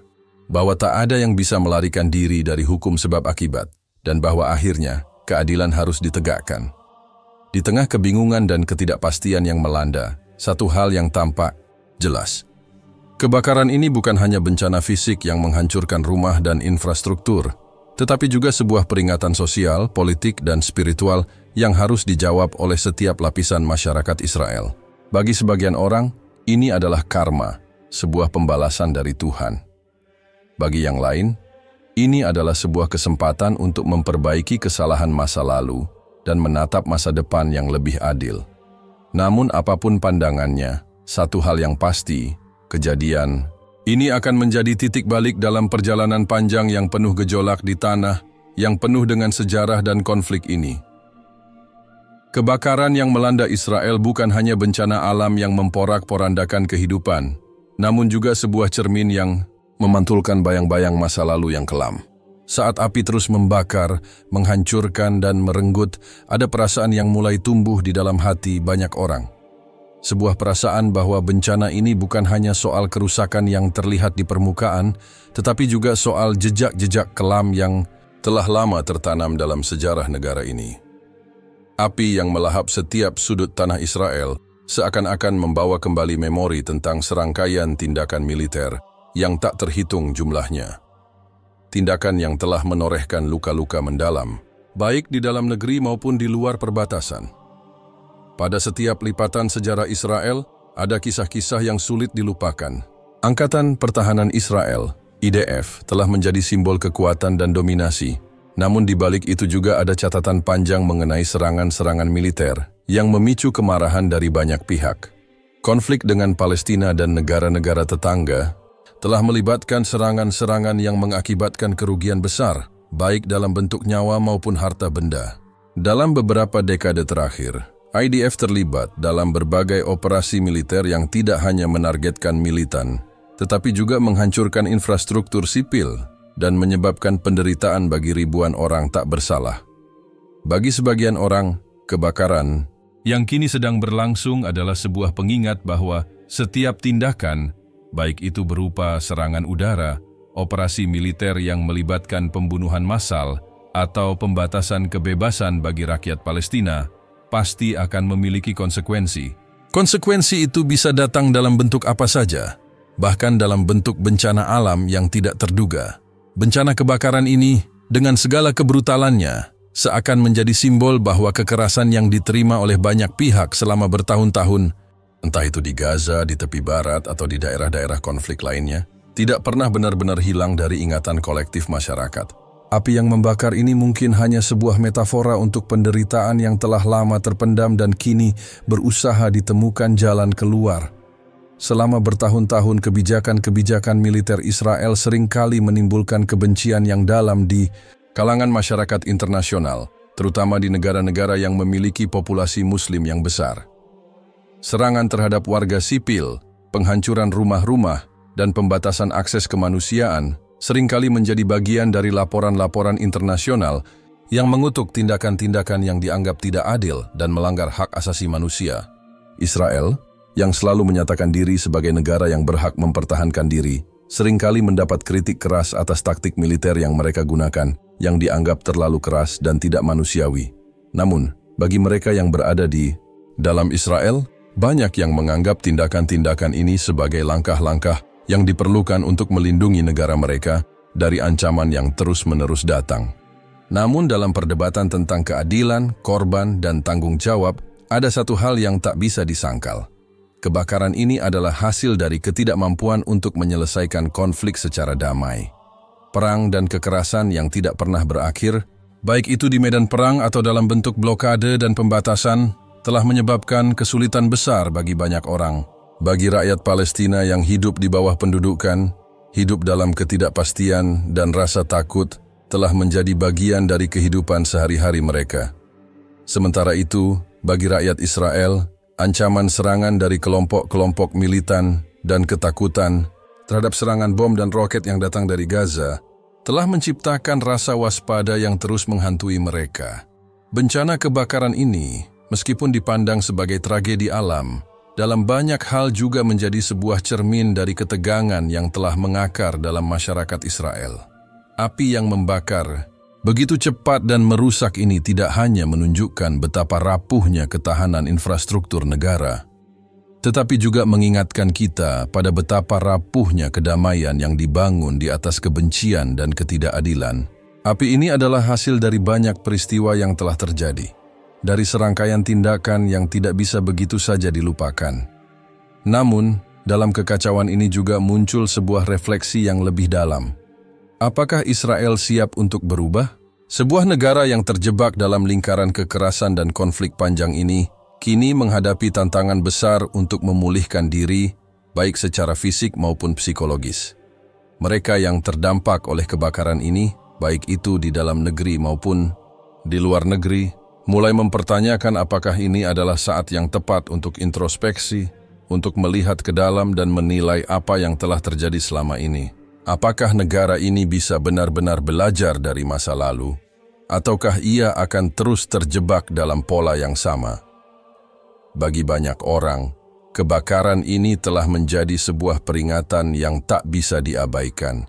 bahwa tak ada yang bisa melarikan diri dari hukum sebab akibat, dan bahwa akhirnya keadilan harus ditegakkan. Di tengah kebingungan dan ketidakpastian yang melanda, satu hal yang tampak jelas. Kebakaran ini bukan hanya bencana fisik yang menghancurkan rumah dan infrastruktur, tetapi juga sebuah peringatan sosial, politik, dan spiritual yang harus dijawab oleh setiap lapisan masyarakat Israel. Bagi sebagian orang, ini adalah karma, sebuah pembalasan dari Tuhan. Bagi yang lain, ini adalah sebuah kesempatan untuk memperbaiki kesalahan masa lalu dan menatap masa depan yang lebih adil. Namun apapun pandangannya, satu hal yang pasti, kejadian ini akan menjadi titik balik dalam perjalanan panjang yang penuh gejolak di tanah, yang penuh dengan sejarah dan konflik ini. Kebakaran yang melanda Israel bukan hanya bencana alam yang memporak-porandakan kehidupan, namun juga sebuah cermin yang memantulkan bayang-bayang masa lalu yang kelam. Saat api terus membakar, menghancurkan dan merenggut, ada perasaan yang mulai tumbuh di dalam hati banyak orang. Sebuah perasaan bahwa bencana ini bukan hanya soal kerusakan yang terlihat di permukaan, tetapi juga soal jejak-jejak kelam yang telah lama tertanam dalam sejarah negara ini. Api yang melahap setiap sudut tanah Israel seakan-akan membawa kembali memori tentang serangkaian tindakan militer yang tak terhitung jumlahnya. Tindakan yang telah menorehkan luka-luka mendalam, baik di dalam negeri maupun di luar perbatasan. Pada setiap lipatan sejarah Israel, ada kisah-kisah yang sulit dilupakan. Angkatan Pertahanan Israel, IDF, telah menjadi simbol kekuatan dan dominasi. Namun di balik itu juga ada catatan panjang mengenai serangan-serangan militer yang memicu kemarahan dari banyak pihak. Konflik dengan Palestina dan negara-negara tetangga telah melibatkan serangan-serangan yang mengakibatkan kerugian besar, baik dalam bentuk nyawa maupun harta benda. Dalam beberapa dekade terakhir, IDF terlibat dalam berbagai operasi militer yang tidak hanya menargetkan militan, tetapi juga menghancurkan infrastruktur sipil dan menyebabkan penderitaan bagi ribuan orang tak bersalah. Bagi sebagian orang, kebakaran yang kini sedang berlangsung adalah sebuah pengingat bahwa setiap tindakan, baik itu berupa serangan udara, operasi militer yang melibatkan pembunuhan massal, atau pembatasan kebebasan bagi rakyat Palestina, pasti akan memiliki konsekuensi. Konsekuensi itu bisa datang dalam bentuk apa saja, bahkan dalam bentuk bencana alam yang tidak terduga. Bencana kebakaran ini, dengan segala kebrutalannya, seakan menjadi simbol bahwa kekerasan yang diterima oleh banyak pihak selama bertahun-tahun, entah itu di Gaza, di tepi barat, atau di daerah-daerah konflik lainnya, tidak pernah benar-benar hilang dari ingatan kolektif masyarakat. Api yang membakar ini mungkin hanya sebuah metafora untuk penderitaan yang telah lama terpendam dan kini berusaha ditemukan jalan keluar. Selama bertahun-tahun, kebijakan-kebijakan militer Israel seringkali menimbulkan kebencian yang dalam di kalangan masyarakat internasional, terutama di negara-negara yang memiliki populasi Muslim yang besar. Serangan terhadap warga sipil, penghancuran rumah-rumah, dan pembatasan akses kemanusiaan seringkali menjadi bagian dari laporan-laporan internasional yang mengutuk tindakan-tindakan yang dianggap tidak adil dan melanggar hak asasi manusia. Israel, yang selalu menyatakan diri sebagai negara yang berhak mempertahankan diri, seringkali mendapat kritik keras atas taktik militer yang mereka gunakan, yang dianggap terlalu keras dan tidak manusiawi. Namun, bagi mereka yang berada di dalam Israel, banyak yang menganggap tindakan-tindakan ini sebagai langkah-langkah yang diperlukan untuk melindungi negara mereka dari ancaman yang terus-menerus datang. Namun dalam perdebatan tentang keadilan, korban, dan tanggung jawab, ada satu hal yang tak bisa disangkal. Kebakaran ini adalah hasil dari ketidakmampuan untuk menyelesaikan konflik secara damai. Perang dan kekerasan yang tidak pernah berakhir, baik itu di medan perang atau dalam bentuk blokade dan pembatasan, telah menyebabkan kesulitan besar bagi banyak orang. Bagi rakyat Palestina yang hidup di bawah pendudukan, hidup dalam ketidakpastian dan rasa takut telah menjadi bagian dari kehidupan sehari-hari mereka. Sementara itu, bagi rakyat Israel, ancaman serangan dari kelompok-kelompok militan dan ketakutan terhadap serangan bom dan roket yang datang dari Gaza telah menciptakan rasa waspada yang terus menghantui mereka. Bencana kebakaran ini, meskipun dipandang sebagai tragedi alam, dalam banyak hal juga menjadi sebuah cermin dari ketegangan yang telah mengakar dalam masyarakat Israel. Api yang membakar begitu cepat dan merusak ini tidak hanya menunjukkan betapa rapuhnya ketahanan infrastruktur negara, tetapi juga mengingatkan kita pada betapa rapuhnya kedamaian yang dibangun di atas kebencian dan ketidakadilan. Api ini adalah hasil dari banyak peristiwa yang telah terjadi, dari serangkaian tindakan yang tidak bisa begitu saja dilupakan. Namun, dalam kekacauan ini juga muncul sebuah refleksi yang lebih dalam. Apakah Israel siap untuk berubah? Sebuah negara yang terjebak dalam lingkaran kekerasan dan konflik panjang ini, kini menghadapi tantangan besar untuk memulihkan diri, baik secara fisik maupun psikologis. Mereka yang terdampak oleh kebakaran ini, baik itu di dalam negeri maupun di luar negeri, mulai mempertanyakan apakah ini adalah saat yang tepat untuk introspeksi, untuk melihat ke dalam dan menilai apa yang telah terjadi selama ini. Apakah negara ini bisa benar-benar belajar dari masa lalu, ataukah ia akan terus terjebak dalam pola yang sama? Bagi banyak orang, kebakaran ini telah menjadi sebuah peringatan yang tak bisa diabaikan.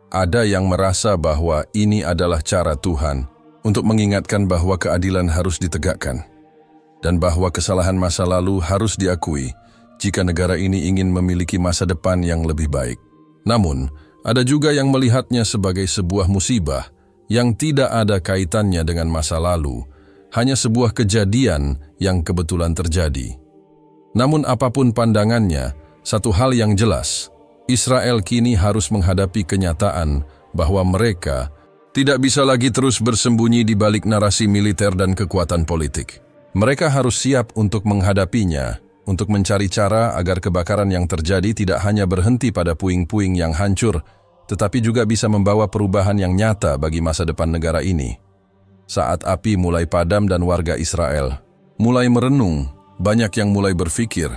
Ada yang merasa bahwa ini adalah cara Tuhan untuk mengingatkan bahwa keadilan harus ditegakkan, dan bahwa kesalahan masa lalu harus diakui jika negara ini ingin memiliki masa depan yang lebih baik. Namun, ada juga yang melihatnya sebagai sebuah musibah yang tidak ada kaitannya dengan masa lalu, hanya sebuah kejadian yang kebetulan terjadi. Namun apapun pandangannya, satu hal yang jelas, Israel kini harus menghadapi kenyataan bahwa mereka tidak bisa lagi terus bersembunyi di balik narasi militer dan kekuatan politik. Mereka harus siap untuk menghadapinya, untuk mencari cara agar kebakaran yang terjadi tidak hanya berhenti pada puing-puing yang hancur, tetapi juga bisa membawa perubahan yang nyata bagi masa depan negara ini. Saat api mulai padam dan warga Israel mulai merenung, banyak yang mulai berpikir,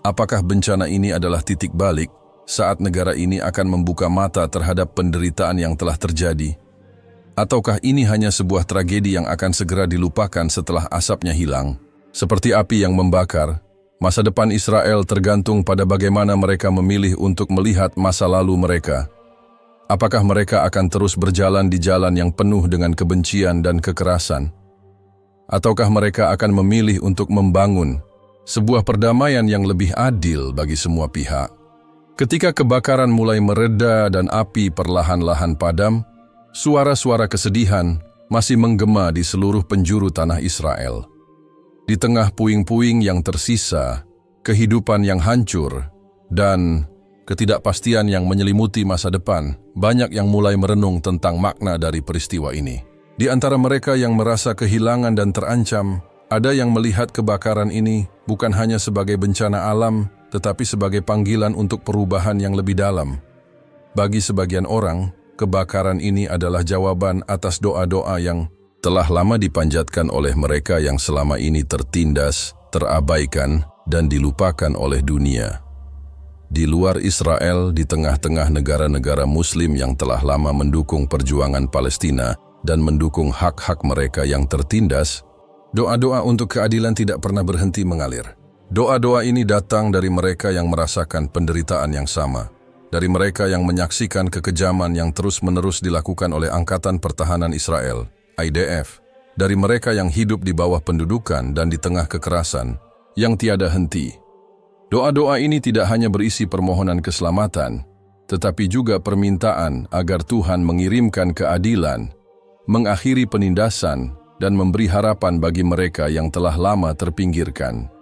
apakah bencana ini adalah titik balik saat negara ini akan membuka mata terhadap penderitaan yang telah terjadi? Ataukah ini hanya sebuah tragedi yang akan segera dilupakan setelah asapnya hilang? Seperti api yang membakar, masa depan Israel tergantung pada bagaimana mereka memilih untuk melihat masa lalu mereka. Apakah mereka akan terus berjalan di jalan yang penuh dengan kebencian dan kekerasan? Ataukah mereka akan memilih untuk membangun sebuah perdamaian yang lebih adil bagi semua pihak? Ketika kebakaran mulai mereda dan api perlahan-lahan padam, suara-suara kesedihan masih menggema di seluruh penjuru tanah Israel. Di tengah puing-puing yang tersisa, kehidupan yang hancur, dan ketidakpastian yang menyelimuti masa depan, banyak yang mulai merenung tentang makna dari peristiwa ini. Di antara mereka yang merasa kehilangan dan terancam, ada yang melihat kebakaran ini bukan hanya sebagai bencana alam, tetapi sebagai panggilan untuk perubahan yang lebih dalam. Bagi sebagian orang, kebakaran ini adalah jawaban atas doa-doa yang telah lama dipanjatkan oleh mereka yang selama ini tertindas, terabaikan, dan dilupakan oleh dunia. Di luar Israel, di tengah-tengah negara-negara Muslim yang telah lama mendukung perjuangan Palestina dan mendukung hak-hak mereka yang tertindas, doa-doa untuk keadilan tidak pernah berhenti mengalir. Doa-doa ini datang dari mereka yang merasakan penderitaan yang sama, dari mereka yang menyaksikan kekejaman yang terus-menerus dilakukan oleh Angkatan Pertahanan Israel, IDF, dari mereka yang hidup di bawah pendudukan dan di tengah kekerasan yang tiada henti. Doa-doa ini tidak hanya berisi permohonan keselamatan, tetapi juga permintaan agar Tuhan mengirimkan keadilan, mengakhiri penindasan, dan memberi harapan bagi mereka yang telah lama terpinggirkan.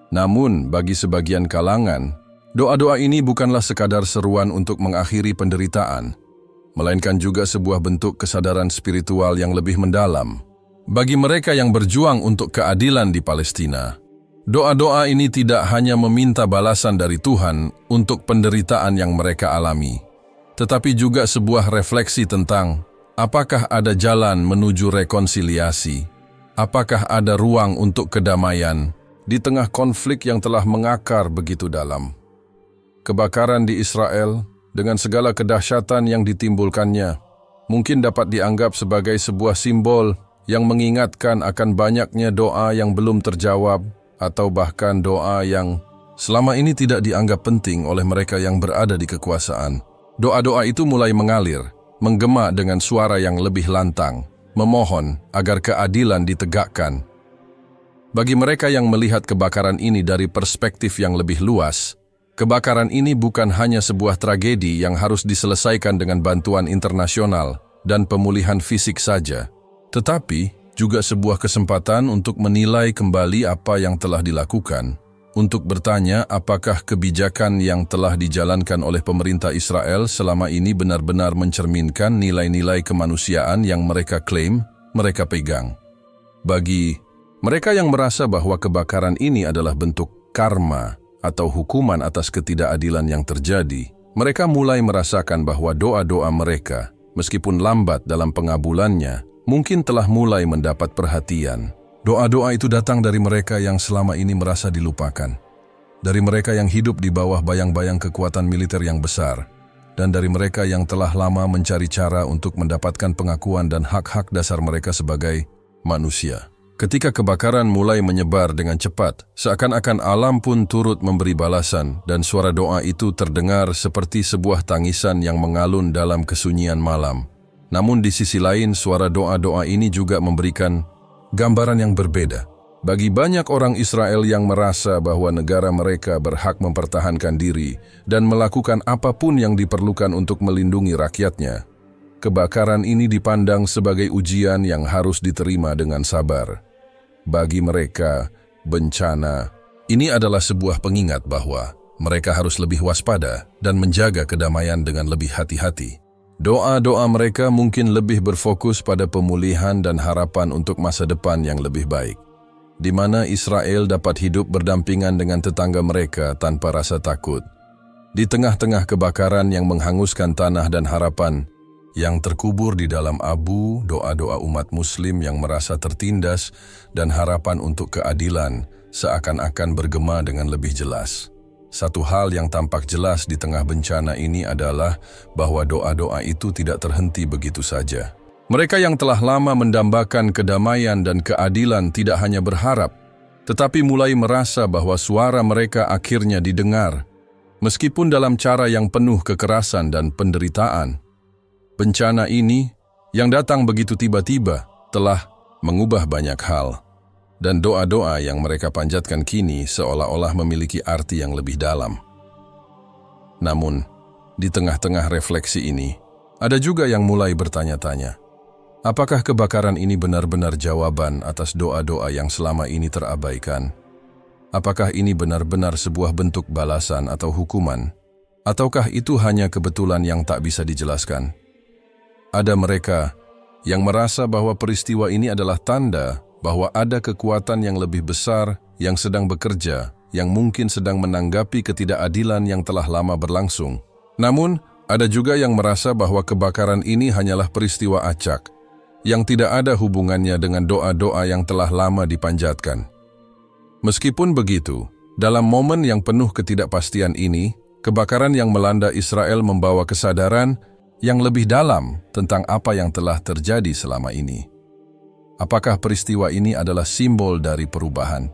Namun, bagi sebagian kalangan, doa-doa ini bukanlah sekadar seruan untuk mengakhiri penderitaan, melainkan juga sebuah bentuk kesadaran spiritual yang lebih mendalam. Bagi mereka yang berjuang untuk keadilan di Palestina, doa-doa ini tidak hanya meminta balasan dari Tuhan untuk penderitaan yang mereka alami, tetapi juga sebuah refleksi tentang apakah ada jalan menuju rekonsiliasi, apakah ada ruang untuk kedamaian di tengah konflik yang telah mengakar begitu dalam. Kebakaran di Israel, dengan segala kedahsyatan yang ditimbulkannya, mungkin dapat dianggap sebagai sebuah simbol yang mengingatkan akan banyaknya doa yang belum terjawab, atau bahkan doa yang selama ini tidak dianggap penting oleh mereka yang berada di kekuasaan. Doa-doa itu mulai mengalir, menggema dengan suara yang lebih lantang, memohon agar keadilan ditegakkan. Bagi mereka yang melihat kebakaran ini dari perspektif yang lebih luas, kebakaran ini bukan hanya sebuah tragedi yang harus diselesaikan dengan bantuan internasional dan pemulihan fisik saja, tetapi juga sebuah kesempatan untuk menilai kembali apa yang telah dilakukan, untuk bertanya apakah kebijakan yang telah dijalankan oleh pemerintah Israel selama ini benar-benar mencerminkan nilai-nilai kemanusiaan yang mereka klaim mereka pegang. Bagi mereka yang merasa bahwa kebakaran ini adalah bentuk karma atau hukuman atas ketidakadilan yang terjadi, mereka mulai merasakan bahwa doa-doa mereka, meskipun lambat dalam pengabulannya, mungkin telah mulai mendapat perhatian. Doa-doa itu datang dari mereka yang selama ini merasa dilupakan, dari mereka yang hidup di bawah bayang-bayang kekuatan militer yang besar, dan dari mereka yang telah lama mencari cara untuk mendapatkan pengakuan dan hak-hak dasar mereka sebagai manusia. Ketika kebakaran mulai menyebar dengan cepat, seakan-akan alam pun turut memberi balasan, dan suara doa itu terdengar seperti sebuah tangisan yang mengalun dalam kesunyian malam. Namun di sisi lain, suara doa-doa ini juga memberikan gambaran yang berbeda. Bagi banyak orang Israel yang merasa bahwa negara mereka berhak mempertahankan diri dan melakukan apapun yang diperlukan untuk melindungi rakyatnya, kebakaran ini dipandang sebagai ujian yang harus diterima dengan sabar. Bagi mereka, bencana ini adalah sebuah pengingat bahwa mereka harus lebih waspada dan menjaga kedamaian dengan lebih hati-hati. Doa-doa mereka mungkin lebih berfokus pada pemulihan dan harapan untuk masa depan yang lebih baik, di mana Israel dapat hidup berdampingan dengan tetangga mereka tanpa rasa takut. Di tengah-tengah kebakaran yang menghanguskan tanah dan harapan yang terkubur di dalam abu, doa-doa umat Muslim yang merasa tertindas dan harapan untuk keadilan seakan-akan bergema dengan lebih jelas. Satu hal yang tampak jelas di tengah bencana ini adalah bahwa doa-doa itu tidak terhenti begitu saja. Mereka yang telah lama mendambakan kedamaian dan keadilan tidak hanya berharap, tetapi mulai merasa bahwa suara mereka akhirnya didengar, meskipun dalam cara yang penuh kekerasan dan penderitaan. Bencana ini, yang datang begitu tiba-tiba, telah mengubah banyak hal. Dan doa-doa yang mereka panjatkan kini seolah-olah memiliki arti yang lebih dalam. Namun, di tengah-tengah refleksi ini, ada juga yang mulai bertanya-tanya, apakah kebakaran ini benar-benar jawaban atas doa-doa yang selama ini terabaikan? Apakah ini benar-benar sebuah bentuk balasan atau hukuman? Ataukah itu hanya kebetulan yang tak bisa dijelaskan? Ada mereka yang merasa bahwa peristiwa ini adalah tanda bahwa ada kekuatan yang lebih besar yang sedang bekerja, yang mungkin sedang menanggapi ketidakadilan yang telah lama berlangsung. Namun, ada juga yang merasa bahwa kebakaran ini hanyalah peristiwa acak, yang tidak ada hubungannya dengan doa-doa yang telah lama dipanjatkan. Meskipun begitu, dalam momen yang penuh ketidakpastian ini, kebakaran yang melanda Israel membawa kesadaran yang lebih dalam tentang apa yang telah terjadi selama ini. Apakah peristiwa ini adalah simbol dari perubahan,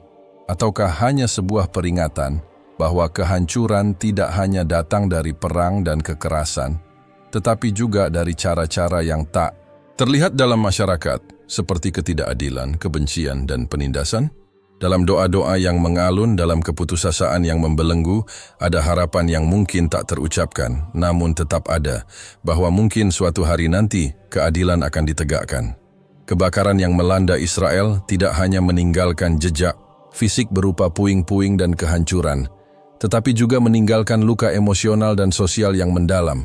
ataukah hanya sebuah peringatan bahwa kehancuran tidak hanya datang dari perang dan kekerasan, tetapi juga dari cara-cara yang tak terlihat dalam masyarakat, seperti ketidakadilan, kebencian, dan penindasan? Dalam doa-doa yang mengalun, dalam keputusasaan yang membelenggu, ada harapan yang mungkin tak terucapkan, namun tetap ada, bahwa mungkin suatu hari nanti keadilan akan ditegakkan. Kebakaran yang melanda Israel tidak hanya meninggalkan jejak fisik berupa puing-puing dan kehancuran, tetapi juga meninggalkan luka emosional dan sosial yang mendalam.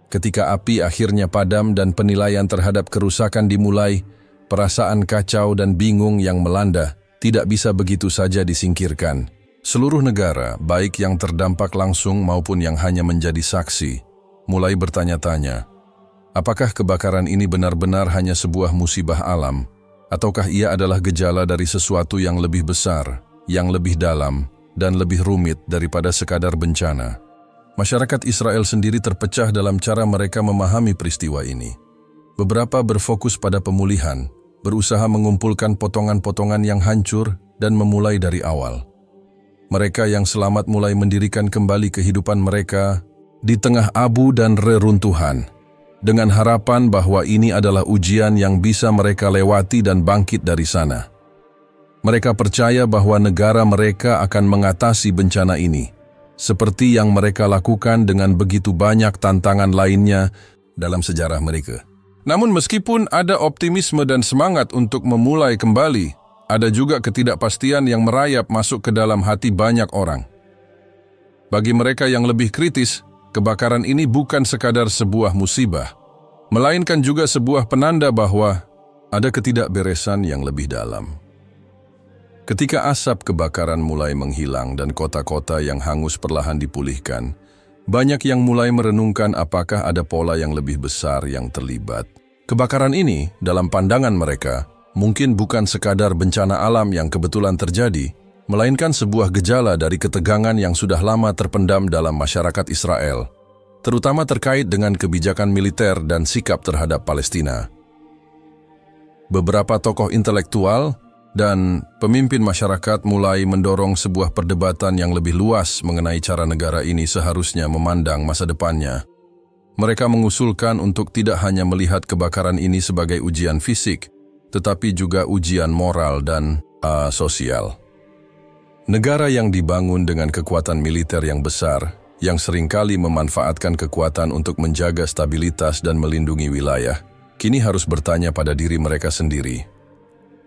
Ketika api akhirnya padam dan penilaian terhadap kerusakan dimulai, perasaan kacau dan bingung yang melanda tidak bisa begitu saja disingkirkan. Seluruh negara, baik yang terdampak langsung maupun yang hanya menjadi saksi, mulai bertanya-tanya, apakah kebakaran ini benar-benar hanya sebuah musibah alam, ataukah ia adalah gejala dari sesuatu yang lebih besar, yang lebih dalam, dan lebih rumit daripada sekadar bencana? Masyarakat Israel sendiri terpecah dalam cara mereka memahami peristiwa ini. Beberapa berfokus pada pemulihan, berusaha mengumpulkan potongan-potongan yang hancur dan memulai dari awal. Mereka yang selamat mulai mendirikan kembali kehidupan mereka di tengah abu dan reruntuhan, dengan harapan bahwa ini adalah ujian yang bisa mereka lewati dan bangkit dari sana. Mereka percaya bahwa negara mereka akan mengatasi bencana ini, seperti yang mereka lakukan dengan begitu banyak tantangan lainnya dalam sejarah mereka. Namun meskipun ada optimisme dan semangat untuk memulai kembali, ada juga ketidakpastian yang merayap masuk ke dalam hati banyak orang. Bagi mereka yang lebih kritis, kebakaran ini bukan sekadar sebuah musibah, melainkan juga sebuah penanda bahwa ada ketidakberesan yang lebih dalam. Ketika asap kebakaran mulai menghilang dan kota-kota yang hangus perlahan dipulihkan, banyak yang mulai merenungkan apakah ada pola yang lebih besar yang terlibat. Kebakaran ini, dalam pandangan mereka, mungkin bukan sekadar bencana alam yang kebetulan terjadi, melainkan sebuah gejala dari ketegangan yang sudah lama terpendam dalam masyarakat Israel, terutama terkait dengan kebijakan militer dan sikap terhadap Palestina. Beberapa tokoh intelektual dan pemimpin masyarakat mulai mendorong sebuah perdebatan yang lebih luas mengenai cara negara ini seharusnya memandang masa depannya. Mereka mengusulkan untuk tidak hanya melihat kebakaran ini sebagai ujian fisik, tetapi juga ujian moral dan sosial. Negara yang dibangun dengan kekuatan militer yang besar, yang seringkali memanfaatkan kekuatan untuk menjaga stabilitas dan melindungi wilayah, kini harus bertanya pada diri mereka sendiri,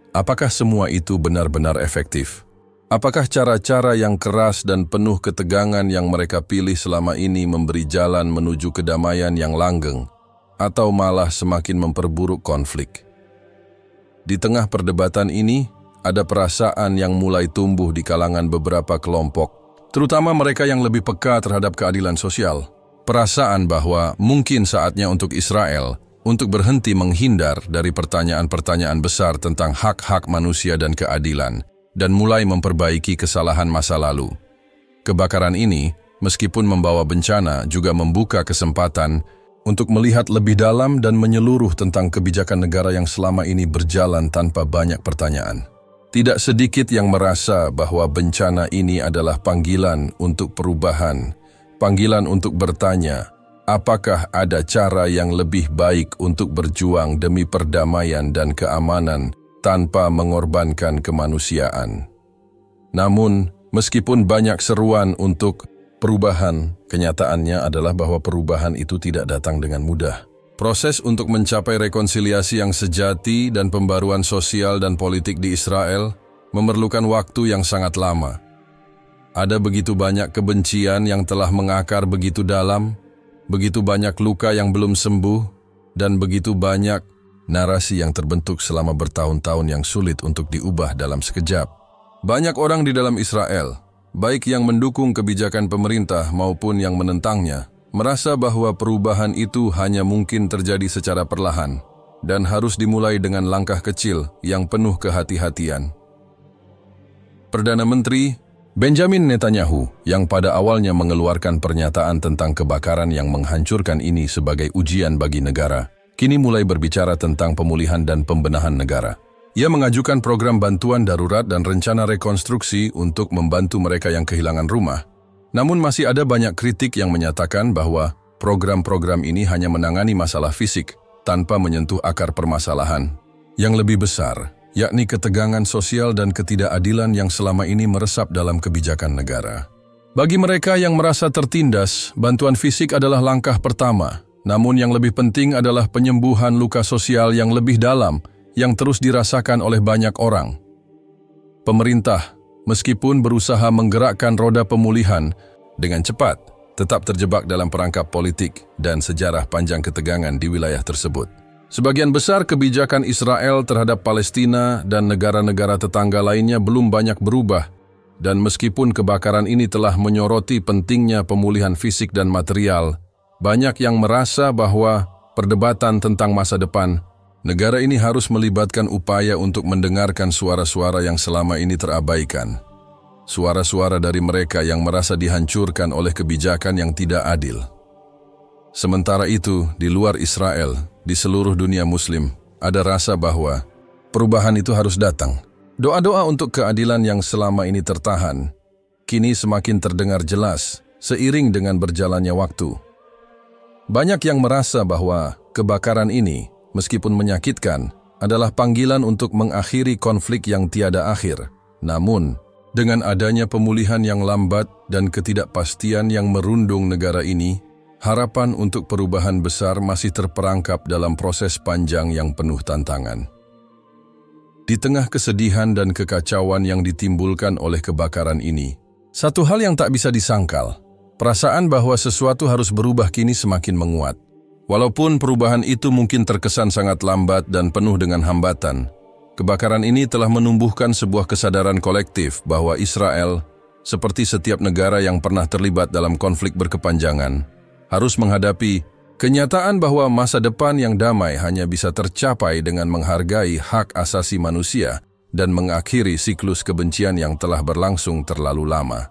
apakah semua itu benar-benar efektif? Apakah cara-cara yang keras dan penuh ketegangan yang mereka pilih selama ini memberi jalan menuju kedamaian yang langgeng, atau malah semakin memperburuk konflik? Di tengah perdebatan ini, ada perasaan yang mulai tumbuh di kalangan beberapa kelompok, terutama mereka yang lebih peka terhadap keadilan sosial. Perasaan bahwa mungkin saatnya untuk Israel untuk berhenti menghindar dari pertanyaan-pertanyaan besar tentang hak-hak manusia dan keadilan, dan mulai memperbaiki kesalahan masa lalu. Kebakaran ini, meskipun membawa bencana, juga membuka kesempatan untuk melihat lebih dalam dan menyeluruh tentang kebijakan negara yang selama ini berjalan tanpa banyak pertanyaan. Tidak sedikit yang merasa bahwa bencana ini adalah panggilan untuk perubahan, panggilan untuk bertanya, apakah ada cara yang lebih baik untuk berjuang demi perdamaian dan keamanan tanpa mengorbankan kemanusiaan. Namun, meskipun banyak seruan untuk perubahan, kenyataannya adalah bahwa perubahan itu tidak datang dengan mudah. Proses untuk mencapai rekonsiliasi yang sejati dan pembaruan sosial dan politik di Israel memerlukan waktu yang sangat lama. Ada begitu banyak kebencian yang telah mengakar begitu dalam, begitu banyak luka yang belum sembuh, dan begitu banyak narasi yang terbentuk selama bertahun-tahun yang sulit untuk diubah dalam sekejap. Banyak orang di dalam Israel, baik yang mendukung kebijakan pemerintah maupun yang menentangnya, merasa bahwa perubahan itu hanya mungkin terjadi secara perlahan dan harus dimulai dengan langkah kecil yang penuh kehati-hatian. Perdana Menteri Benjamin Netanyahu, yang pada awalnya mengeluarkan pernyataan tentang kebakaran yang menghancurkan ini sebagai ujian bagi negara, kini mulai berbicara tentang pemulihan dan pembenahan negara. Ia mengajukan program bantuan darurat dan rencana rekonstruksi untuk membantu mereka yang kehilangan rumah. Namun masih ada banyak kritik yang menyatakan bahwa program-program ini hanya menangani masalah fisik tanpa menyentuh akar permasalahan yang lebih besar, yakni ketegangan sosial dan ketidakadilan yang selama ini meresap dalam kebijakan negara. Bagi mereka yang merasa tertindas, bantuan fisik adalah langkah pertama. Namun yang lebih penting adalah penyembuhan luka sosial yang lebih dalam yang terus dirasakan oleh banyak orang. Pemerintah, meskipun berusaha menggerakkan roda pemulihan dengan cepat, tetap terjebak dalam perangkap politik dan sejarah panjang ketegangan di wilayah tersebut. Sebagian besar kebijakan Israel terhadap Palestina dan negara-negara tetangga lainnya belum banyak berubah, dan meskipun kebakaran ini telah menyoroti pentingnya pemulihan fisik dan material, banyak yang merasa bahwa perdebatan tentang masa depan negara ini harus melibatkan upaya untuk mendengarkan suara-suara yang selama ini terabaikan. Suara-suara dari mereka yang merasa dihancurkan oleh kebijakan yang tidak adil. Sementara itu, di luar Israel, di seluruh dunia Muslim, ada rasa bahwa perubahan itu harus datang. Doa-doa untuk keadilan yang selama ini tertahan, kini semakin terdengar jelas seiring dengan berjalannya waktu. Banyak yang merasa bahwa kebakaran ini, meskipun menyakitkan, adalah panggilan untuk mengakhiri konflik yang tiada akhir. Namun, dengan adanya pemulihan yang lambat dan ketidakpastian yang merundung negara ini, harapan untuk perubahan besar masih terperangkap dalam proses panjang yang penuh tantangan. Di tengah kesedihan dan kekacauan yang ditimbulkan oleh kebakaran ini, satu hal yang tak bisa disangkal, perasaan bahwa sesuatu harus berubah kini semakin menguat. Walaupun perubahan itu mungkin terkesan sangat lambat dan penuh dengan hambatan, kebakaran ini telah menumbuhkan sebuah kesadaran kolektif bahwa Israel, seperti setiap negara yang pernah terlibat dalam konflik berkepanjangan, harus menghadapi kenyataan bahwa masa depan yang damai hanya bisa tercapai dengan menghargai hak asasi manusia dan mengakhiri siklus kebencian yang telah berlangsung terlalu lama.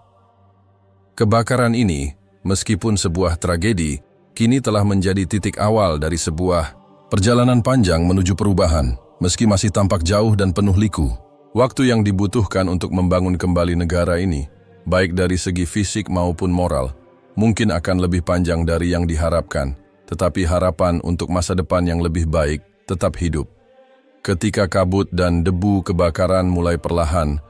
Kebakaran ini, meskipun sebuah tragedi, kini telah menjadi titik awal dari sebuah perjalanan panjang menuju perubahan, meski masih tampak jauh dan penuh liku. Waktu yang dibutuhkan untuk membangun kembali negara ini, baik dari segi fisik maupun moral, mungkin akan lebih panjang dari yang diharapkan, tetapi harapan untuk masa depan yang lebih baik tetap hidup. Ketika kabut dan debu kebakaran mulai perlahan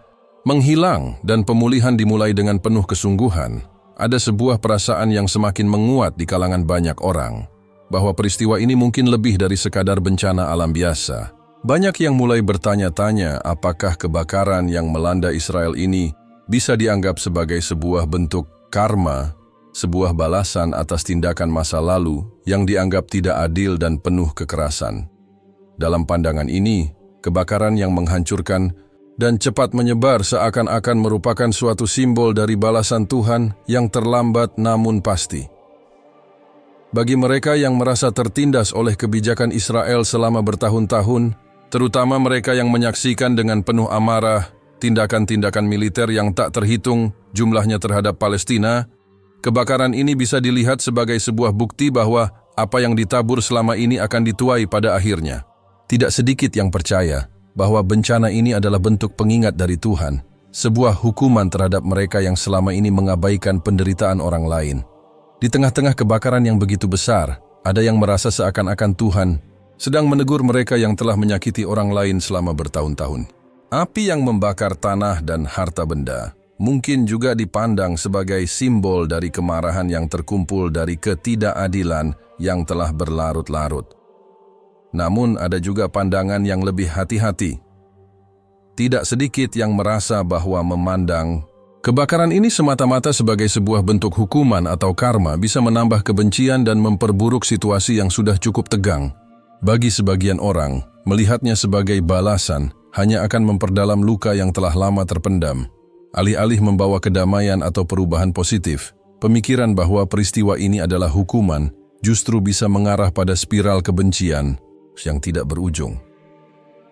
menghilang dan pemulihan dimulai dengan penuh kesungguhan, ada sebuah perasaan yang semakin menguat di kalangan banyak orang, bahwa peristiwa ini mungkin lebih dari sekadar bencana alam biasa. Banyak yang mulai bertanya-tanya apakah kebakaran yang melanda Israel ini bisa dianggap sebagai sebuah bentuk karma, sebuah balasan atas tindakan masa lalu yang dianggap tidak adil dan penuh kekerasan. Dalam pandangan ini, kebakaran yang menghancurkan dan cepat menyebar seakan-akan merupakan suatu simbol dari balasan Tuhan yang terlambat namun pasti. Bagi mereka yang merasa tertindas oleh kebijakan Israel selama bertahun-tahun, terutama mereka yang menyaksikan dengan penuh amarah tindakan-tindakan militer yang tak terhitung jumlahnya terhadap Palestina, kebakaran ini bisa dilihat sebagai sebuah bukti bahwa apa yang ditabur selama ini akan dituai pada akhirnya. Tidak sedikit yang percaya bahwa bencana ini adalah bentuk pengingat dari Tuhan, sebuah hukuman terhadap mereka yang selama ini mengabaikan penderitaan orang lain. Di tengah-tengah kebakaran yang begitu besar, ada yang merasa seakan-akan Tuhan sedang menegur mereka yang telah menyakiti orang lain selama bertahun-tahun. Api yang membakar tanah dan harta benda mungkin juga dipandang sebagai simbol dari kemarahan yang terkumpul dari ketidakadilan yang telah berlarut-larut. Namun ada juga pandangan yang lebih hati-hati. Tidak sedikit yang merasa bahwa memandang kebakaran ini semata-mata sebagai sebuah bentuk hukuman atau karma bisa menambah kebencian dan memperburuk situasi yang sudah cukup tegang. Bagi sebagian orang, melihatnya sebagai balasan hanya akan memperdalam luka yang telah lama terpendam. Alih-alih membawa kedamaian atau perubahan positif, pemikiran bahwa peristiwa ini adalah hukuman justru bisa mengarah pada spiral kebencian yang tidak berujung.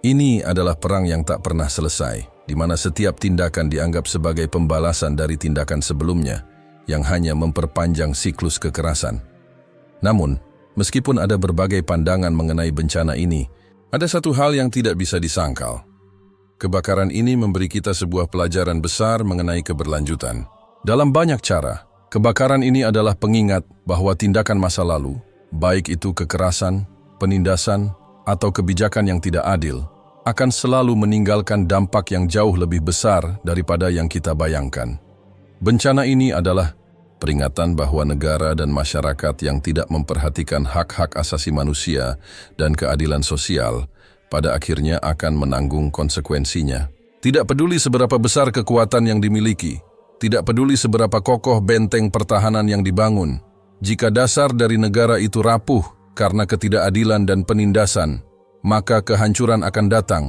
Ini adalah perang yang tak pernah selesai, di mana setiap tindakan dianggap sebagai pembalasan dari tindakan sebelumnya yang hanya memperpanjang siklus kekerasan. Namun, meskipun ada berbagai pandangan mengenai bencana ini, ada satu hal yang tidak bisa disangkal. Kebakaran ini memberi kita sebuah pelajaran besar mengenai keberlanjutan. Dalam banyak cara, kebakaran ini adalah pengingat bahwa tindakan masa lalu, baik itu kekerasan, penindasan, atau kebijakan yang tidak adil, akan selalu meninggalkan dampak yang jauh lebih besar daripada yang kita bayangkan. Bencana ini adalah peringatan bahwa negara dan masyarakat yang tidak memperhatikan hak-hak asasi manusia dan keadilan sosial pada akhirnya akan menanggung konsekuensinya. Tidak peduli seberapa besar kekuatan yang dimiliki, tidak peduli seberapa kokoh benteng pertahanan yang dibangun, jika dasar dari negara itu rapuh karena ketidakadilan dan penindasan, maka kehancuran akan datang,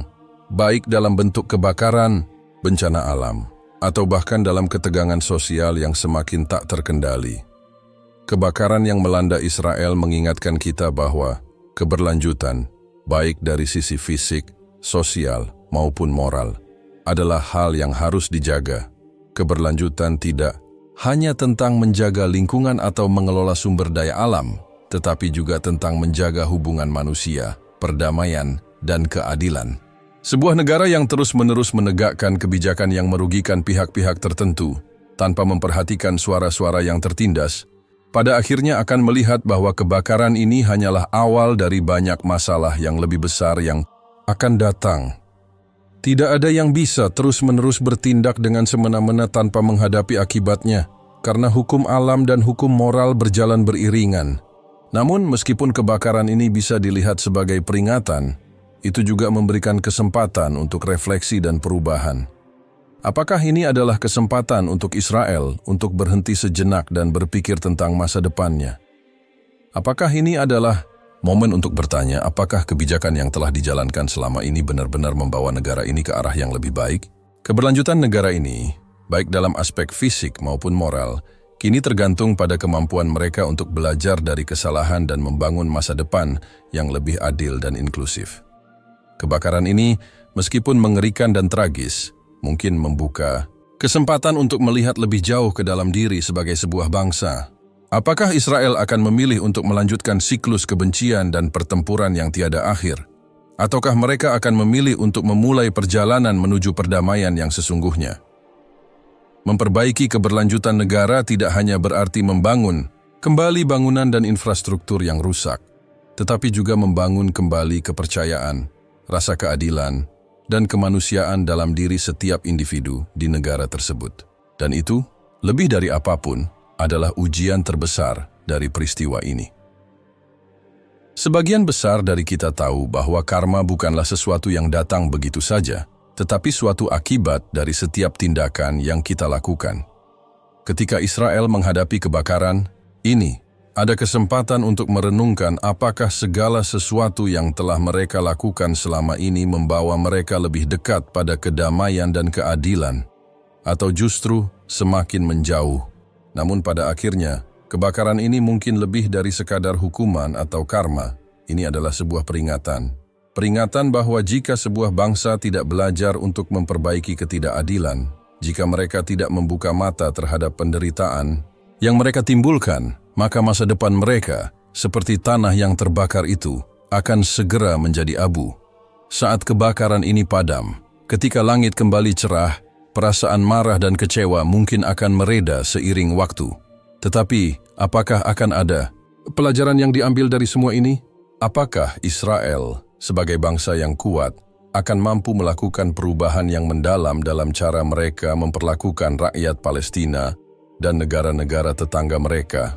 baik dalam bentuk kebakaran, bencana alam, atau bahkan dalam ketegangan sosial yang semakin tak terkendali. Kebakaran yang melanda Israel mengingatkan kita bahwa keberlanjutan, baik dari sisi fisik, sosial, maupun moral, adalah hal yang harus dijaga. Keberlanjutan tidak hanya tentang menjaga lingkungan atau mengelola sumber daya alam, tetapi juga tentang menjaga hubungan manusia, perdamaian, dan keadilan. Sebuah negara yang terus-menerus menegakkan kebijakan yang merugikan pihak-pihak tertentu, tanpa memperhatikan suara-suara yang tertindas, pada akhirnya akan melihat bahwa kebakaran ini hanyalah awal dari banyak masalah yang lebih besar yang akan datang. Tidak ada yang bisa terus-menerus bertindak dengan semena-mena tanpa menghadapi akibatnya, karena hukum alam dan hukum moral berjalan beriringan. Namun, meskipun kebakaran ini bisa dilihat sebagai peringatan, itu juga memberikan kesempatan untuk refleksi dan perubahan. Apakah ini adalah kesempatan untuk Israel untuk berhenti sejenak dan berpikir tentang masa depannya? Apakah ini adalah momen untuk bertanya apakah kebijakan yang telah dijalankan selama ini benar-benar membawa negara ini ke arah yang lebih baik? Keberlanjutan negara ini, baik dalam aspek fisik maupun moral, kini tergantung pada kemampuan mereka untuk belajar dari kesalahan dan membangun masa depan yang lebih adil dan inklusif. Kebakaran ini, meskipun mengerikan dan tragis, mungkin membuka kesempatan untuk melihat lebih jauh ke dalam diri sebagai sebuah bangsa. Apakah Israel akan memilih untuk melanjutkan siklus kebencian dan pertempuran yang tiada akhir? Ataukah mereka akan memilih untuk memulai perjalanan menuju perdamaian yang sesungguhnya? Memperbaiki keberlanjutan negara tidak hanya berarti membangun kembali bangunan dan infrastruktur yang rusak, tetapi juga membangun kembali kepercayaan, rasa keadilan, dan kemanusiaan dalam diri setiap individu di negara tersebut. Dan itu, lebih dari apapun, adalah ujian terbesar dari peristiwa ini. Sebagian besar dari kita tahu bahwa karma bukanlah sesuatu yang datang begitu saja, tetapi suatu akibat dari setiap tindakan yang kita lakukan. Ketika Israel menghadapi kebakaran, ini ada kesempatan untuk merenungkan apakah segala sesuatu yang telah mereka lakukan selama ini membawa mereka lebih dekat pada kedamaian dan keadilan, atau justru semakin menjauh. Namun pada akhirnya, kebakaran ini mungkin lebih dari sekadar hukuman atau karma. Ini adalah sebuah peringatan. Peringatan bahwa jika sebuah bangsa tidak belajar untuk memperbaiki ketidakadilan, jika mereka tidak membuka mata terhadap penderitaan yang mereka timbulkan, maka masa depan mereka, seperti tanah yang terbakar itu, akan segera menjadi abu. Saat kebakaran ini padam, ketika langit kembali cerah, perasaan marah dan kecewa mungkin akan mereda seiring waktu. Tetapi, apakah akan ada pelajaran yang diambil dari semua ini? Apakah Israel, sebagai bangsa yang kuat, akan mampu melakukan perubahan yang mendalam dalam cara mereka memperlakukan rakyat Palestina dan negara-negara tetangga mereka?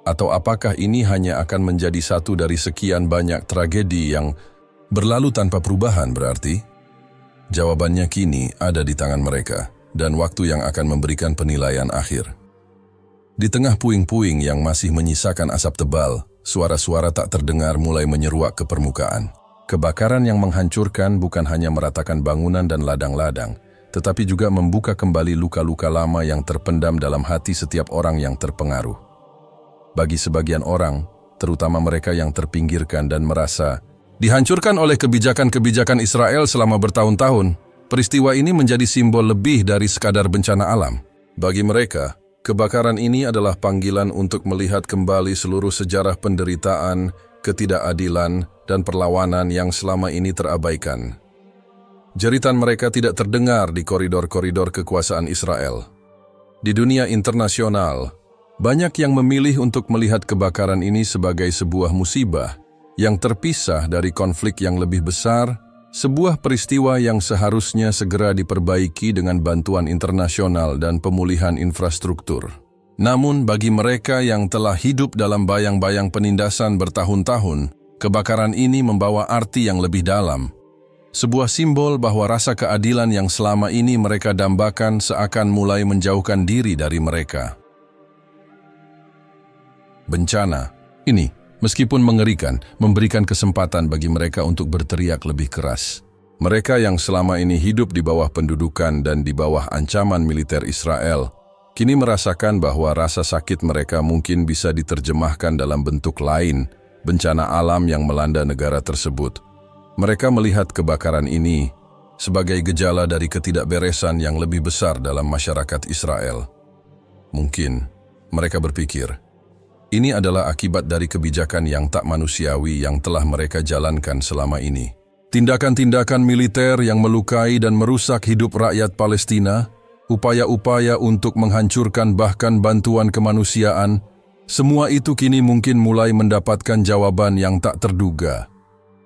Atau apakah ini hanya akan menjadi satu dari sekian banyak tragedi yang berlalu tanpa perubahan berarti? Jawabannya kini ada di tangan mereka, dan waktu yang akan memberikan penilaian akhir. Di tengah puing-puing yang masih menyisakan asap tebal, suara-suara tak terdengar mulai menyeruak ke permukaan. Kebakaran yang menghancurkan bukan hanya meratakan bangunan dan ladang-ladang, tetapi juga membuka kembali luka-luka lama yang terpendam dalam hati setiap orang yang terpengaruh. Bagi sebagian orang, terutama mereka yang terpinggirkan dan merasa dihancurkan oleh kebijakan-kebijakan Israel selama bertahun-tahun, peristiwa ini menjadi simbol lebih dari sekadar bencana alam. Bagi mereka, kebakaran ini adalah panggilan untuk melihat kembali seluruh sejarah penderitaan, ketidakadilan, dan perlawanan yang selama ini terabaikan. Jeritan mereka tidak terdengar di koridor-koridor kekuasaan Israel. Di dunia internasional, banyak yang memilih untuk melihat kebakaran ini sebagai sebuah musibah yang terpisah dari konflik yang lebih besar, sebuah peristiwa yang seharusnya segera diperbaiki dengan bantuan internasional dan pemulihan infrastruktur. Namun bagi mereka yang telah hidup dalam bayang-bayang penindasan bertahun-tahun, kebakaran ini membawa arti yang lebih dalam. Sebuah simbol bahwa rasa keadilan yang selama ini mereka dambakan seakan mulai menjauhkan diri dari mereka. Bencana ini, meskipun mengerikan, memberikan kesempatan bagi mereka untuk berteriak lebih keras. Mereka yang selama ini hidup di bawah pendudukan dan di bawah ancaman militer Israel, kini merasakan bahwa rasa sakit mereka mungkin bisa diterjemahkan dalam bentuk lain, bencana alam yang melanda negara tersebut. Mereka melihat kebakaran ini sebagai gejala dari ketidakberesan yang lebih besar dalam masyarakat Israel. Mungkin mereka berpikir, ini adalah akibat dari kebijakan yang tak manusiawi yang telah mereka jalankan selama ini. Tindakan-tindakan militer yang melukai dan merusak hidup rakyat Palestina, upaya-upaya untuk menghancurkan bahkan bantuan kemanusiaan, semua itu kini mungkin mulai mendapatkan jawaban yang tak terduga.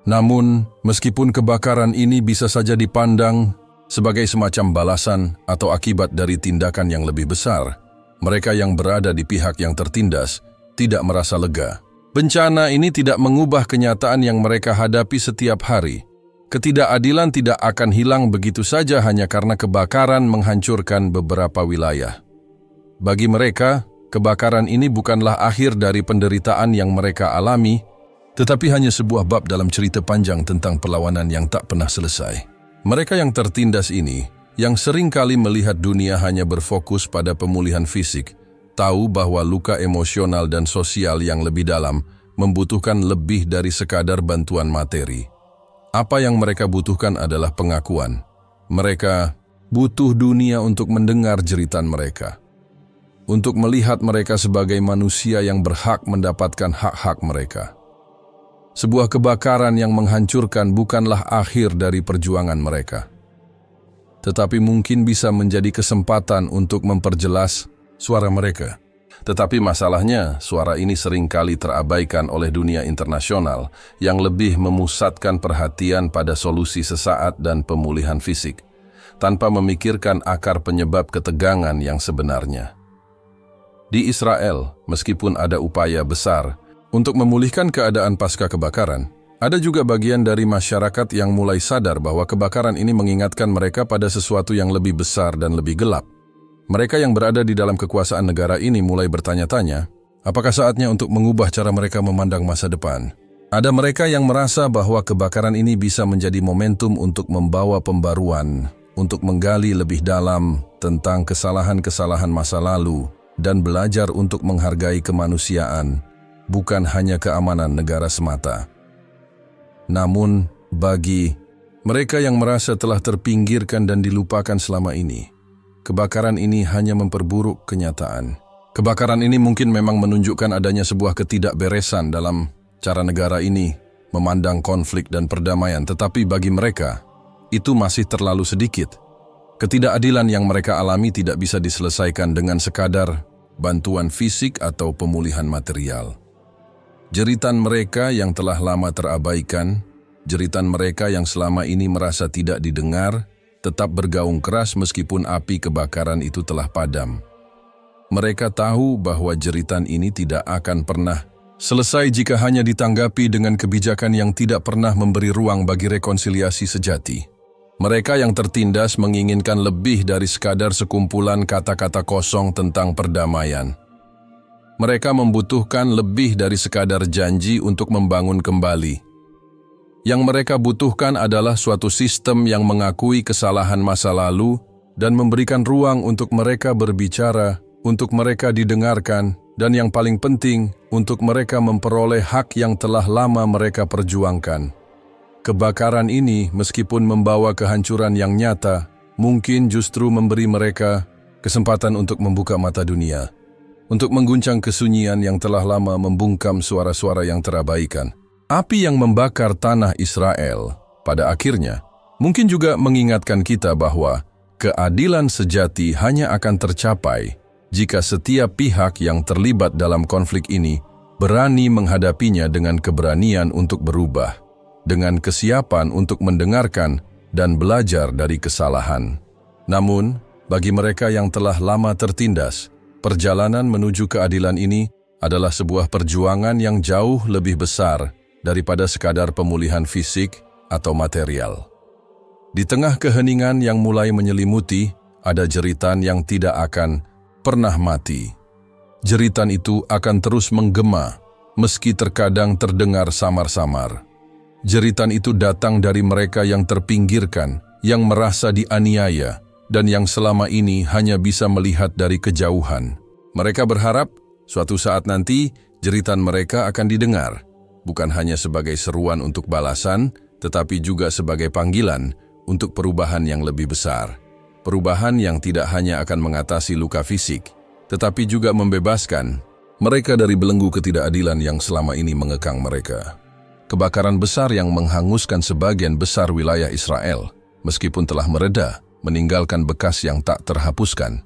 Namun, meskipun kebakaran ini bisa saja dipandang sebagai semacam balasan atau akibat dari tindakan yang lebih besar, mereka yang berada di pihak yang tertindas tidak merasa lega. Bencana ini tidak mengubah kenyataan yang mereka hadapi setiap hari. Ketidakadilan tidak akan hilang begitu saja hanya karena kebakaran menghancurkan beberapa wilayah. Bagi mereka, kebakaran ini bukanlah akhir dari penderitaan yang mereka alami, tetapi hanya sebuah bab dalam cerita panjang tentang perlawanan yang tak pernah selesai. Mereka yang tertindas ini, yang sering kali melihat dunia hanya berfokus pada pemulihan fisik, tahu bahwa luka emosional dan sosial yang lebih dalam membutuhkan lebih dari sekadar bantuan materi. Apa yang mereka butuhkan adalah pengakuan. Mereka butuh dunia untuk mendengar jeritan mereka, untuk melihat mereka sebagai manusia yang berhak mendapatkan hak-hak mereka. Sebuah kebakaran yang menghancurkan bukanlah akhir dari perjuangan mereka, tetapi mungkin bisa menjadi kesempatan untuk memperjelas suara mereka. Tetapi masalahnya, suara ini seringkali terabaikan oleh dunia internasional yang lebih memusatkan perhatian pada solusi sesaat dan pemulihan fisik, tanpa memikirkan akar penyebab ketegangan yang sebenarnya. Di Israel, meskipun ada upaya besar untuk memulihkan keadaan pasca kebakaran, ada juga bagian dari masyarakat yang mulai sadar bahwa kebakaran ini mengingatkan mereka pada sesuatu yang lebih besar dan lebih gelap. Mereka yang berada di dalam kekuasaan negara ini mulai bertanya-tanya, apakah saatnya untuk mengubah cara mereka memandang masa depan? Ada mereka yang merasa bahwa kebakaran ini bisa menjadi momentum untuk membawa pembaruan, untuk menggali lebih dalam tentang kesalahan-kesalahan masa lalu, dan belajar untuk menghargai kemanusiaan, bukan hanya keamanan negara semata. Namun, Bagi mereka yang merasa telah terpinggirkan dan dilupakan selama ini, kebakaran ini hanya memperburuk kenyataan. Kebakaran ini mungkin memang menunjukkan adanya sebuah ketidakberesan dalam cara negara ini memandang konflik dan perdamaian, tetapi bagi mereka, itu masih terlalu sedikit. Ketidakadilan yang mereka alami tidak bisa diselesaikan dengan sekadar bantuan fisik atau pemulihan material. Jeritan mereka yang telah lama terabaikan, jeritan mereka yang selama ini merasa tidak didengar, tetap bergaung keras meskipun api kebakaran itu telah padam. Mereka tahu bahwa jeritan ini tidak akan pernah selesai jika hanya ditanggapi dengan kebijakan yang tidak pernah memberi ruang bagi rekonsiliasi sejati. Mereka yang tertindas menginginkan lebih dari sekadar sekumpulan kata-kata kosong tentang perdamaian. Mereka membutuhkan lebih dari sekadar janji untuk membangun kembali. Yang mereka butuhkan adalah suatu sistem yang mengakui kesalahan masa lalu dan memberikan ruang untuk mereka berbicara, untuk mereka didengarkan, dan yang paling penting, untuk mereka memperoleh hak yang telah lama mereka perjuangkan. Kebakaran ini, meskipun membawa kehancuran yang nyata, mungkin justru memberi mereka kesempatan untuk membuka mata dunia, untuk mengguncang kesunyian yang telah lama membungkam suara-suara yang terabaikan. Api yang membakar tanah Israel, pada akhirnya, mungkin juga mengingatkan kita bahwa keadilan sejati hanya akan tercapai jika setiap pihak yang terlibat dalam konflik ini berani menghadapinya dengan keberanian untuk berubah, dengan kesiapan untuk mendengarkan dan belajar dari kesalahan. Namun, bagi mereka yang telah lama tertindas, perjalanan menuju keadilan ini adalah sebuah perjuangan yang jauh lebih besar daripada sekadar pemulihan fisik atau material. Di tengah keheningan yang mulai menyelimuti, ada jeritan yang tidak akan pernah mati. Jeritan itu akan terus menggema, meski terkadang terdengar samar-samar. Jeritan itu datang dari mereka yang terpinggirkan, yang merasa dianiaya, dan yang selama ini hanya bisa melihat dari kejauhan. Mereka berharap suatu saat nanti jeritan mereka akan didengar, bukan hanya sebagai seruan untuk balasan, tetapi juga sebagai panggilan untuk perubahan yang lebih besar. Perubahan yang tidak hanya akan mengatasi luka fisik, tetapi juga membebaskan mereka dari belenggu ketidakadilan yang selama ini mengekang mereka. Kebakaran besar yang menghanguskan sebagian besar wilayah Israel, meskipun telah mereda, meninggalkan bekas yang tak terhapuskan.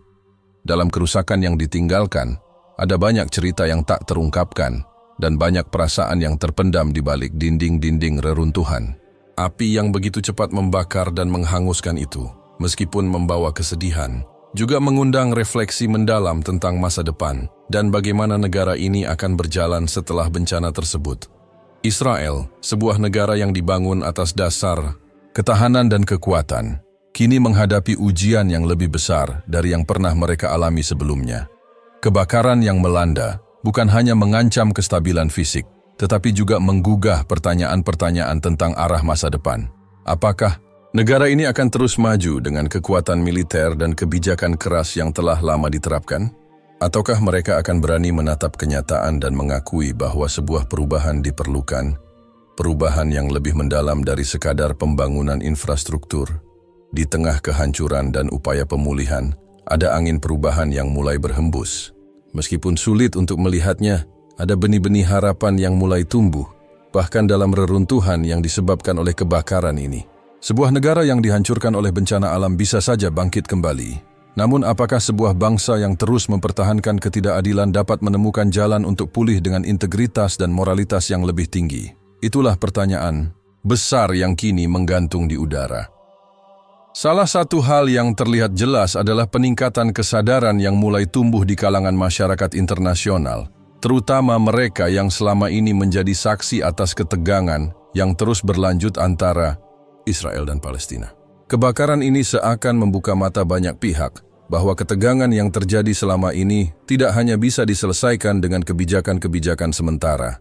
Dalam kerusakan yang ditinggalkan, ada banyak cerita yang tak terungkapkan, dan banyak perasaan yang terpendam di balik dinding-dinding reruntuhan. Api yang begitu cepat membakar dan menghanguskan itu, meskipun membawa kesedihan, juga mengundang refleksi mendalam tentang masa depan dan bagaimana negara ini akan berjalan setelah bencana tersebut. Israel, sebuah negara yang dibangun atas dasar ketahanan dan kekuatan, kini menghadapi ujian yang lebih besar dari yang pernah mereka alami sebelumnya. Kebakaran yang melanda bukan hanya mengancam kestabilan fisik, tetapi juga menggugah pertanyaan-pertanyaan tentang arah masa depan. Apakah negara ini akan terus maju dengan kekuatan militer dan kebijakan keras yang telah lama diterapkan? Ataukah mereka akan berani menatap kenyataan dan mengakui bahwa sebuah perubahan diperlukan? Perubahan yang lebih mendalam dari sekadar pembangunan infrastruktur. Di tengah kehancuran dan upaya pemulihan, ada angin perubahan yang mulai berhembus. Meskipun sulit untuk melihatnya, ada benih-benih harapan yang mulai tumbuh, bahkan dalam reruntuhan yang disebabkan oleh kebakaran ini. Sebuah negara yang dihancurkan oleh bencana alam bisa saja bangkit kembali. Namun apakah sebuah bangsa yang terus mempertahankan ketidakadilan dapat menemukan jalan untuk pulih dengan integritas dan moralitas yang lebih tinggi? Itulah pertanyaan besar yang kini menggantung di udara. Salah satu hal yang terlihat jelas adalah peningkatan kesadaran yang mulai tumbuh di kalangan masyarakat internasional, terutama mereka yang selama ini menjadi saksi atas ketegangan yang terus berlanjut antara Israel dan Palestina. Kebakaran ini seakan membuka mata banyak pihak bahwa ketegangan yang terjadi selama ini tidak hanya bisa diselesaikan dengan kebijakan-kebijakan sementara.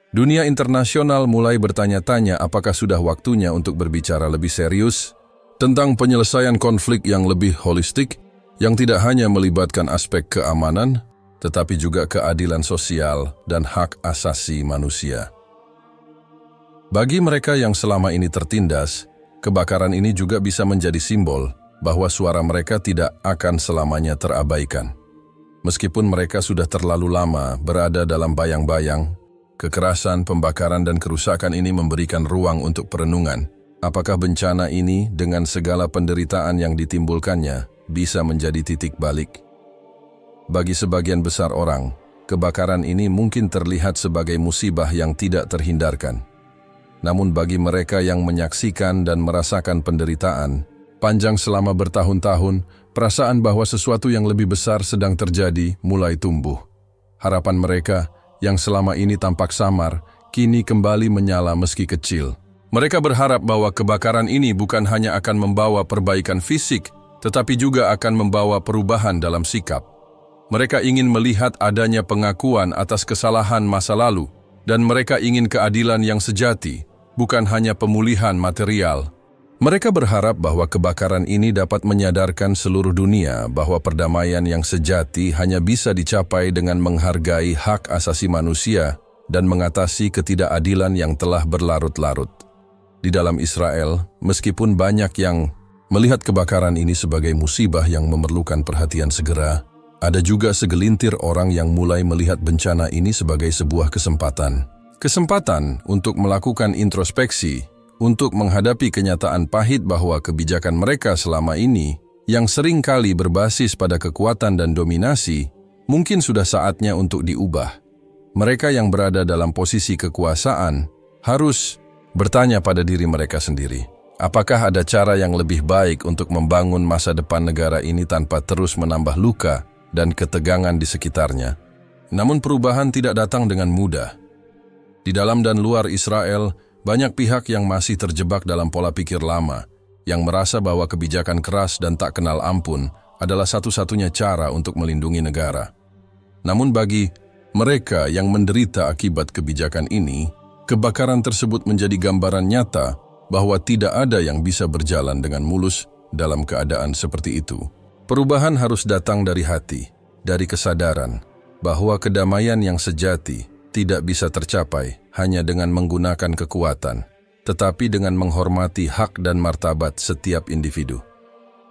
Dunia internasional mulai bertanya-tanya apakah sudah waktunya untuk berbicara lebih serius tentang penyelesaian konflik yang lebih holistik, yang tidak hanya melibatkan aspek keamanan, tetapi juga keadilan sosial dan hak asasi manusia. Bagi mereka yang selama ini tertindas, kebakaran ini juga bisa menjadi simbol bahwa suara mereka tidak akan selamanya terabaikan. Meskipun mereka sudah terlalu lama berada dalam bayang-bayang, kekerasan, pembakaran, dan kerusakan ini memberikan ruang untuk perenungan. Apakah bencana ini dengan segala penderitaan yang ditimbulkannya bisa menjadi titik balik? Bagi sebagian besar orang, kebakaran ini mungkin terlihat sebagai musibah yang tidak terhindarkan. Namun bagi mereka yang menyaksikan dan merasakan penderitaan panjang selama bertahun-tahun, perasaan bahwa sesuatu yang lebih besar sedang terjadi mulai tumbuh. Harapan mereka yang selama ini tampak samar, kini kembali menyala meski kecil. Mereka berharap bahwa kebakaran ini bukan hanya akan membawa perbaikan fisik, tetapi juga akan membawa perubahan dalam sikap. Mereka ingin melihat adanya pengakuan atas kesalahan masa lalu, dan mereka ingin keadilan yang sejati, bukan hanya pemulihan material. Mereka berharap bahwa kebakaran ini dapat menyadarkan seluruh dunia bahwa perdamaian yang sejati hanya bisa dicapai dengan menghargai hak asasi manusia dan mengatasi ketidakadilan yang telah berlarut-larut. Di dalam Israel, meskipun banyak yang melihat kebakaran ini sebagai musibah yang memerlukan perhatian segera, ada juga segelintir orang yang mulai melihat bencana ini sebagai sebuah kesempatan. Kesempatan untuk melakukan introspeksi, untuk menghadapi kenyataan pahit bahwa kebijakan mereka selama ini, yang sering kali berbasis pada kekuatan dan dominasi, mungkin sudah saatnya untuk diubah. Mereka yang berada dalam posisi kekuasaan harus bertanya pada diri mereka sendiri, apakah ada cara yang lebih baik untuk membangun masa depan negara ini tanpa terus menambah luka dan ketegangan di sekitarnya? Namun perubahan tidak datang dengan mudah. Di dalam dan luar Israel, banyak pihak yang masih terjebak dalam pola pikir lama, yang merasa bahwa kebijakan keras dan tak kenal ampun adalah satu-satunya cara untuk melindungi negara. Namun bagi mereka yang menderita akibat kebijakan ini, kebakaran tersebut menjadi gambaran nyata bahwa tidak ada yang bisa berjalan dengan mulus dalam keadaan seperti itu. Perubahan harus datang dari hati, dari kesadaran bahwa kedamaian yang sejati tidak bisa tercapai hanya dengan menggunakan kekuatan, tetapi dengan menghormati hak dan martabat setiap individu.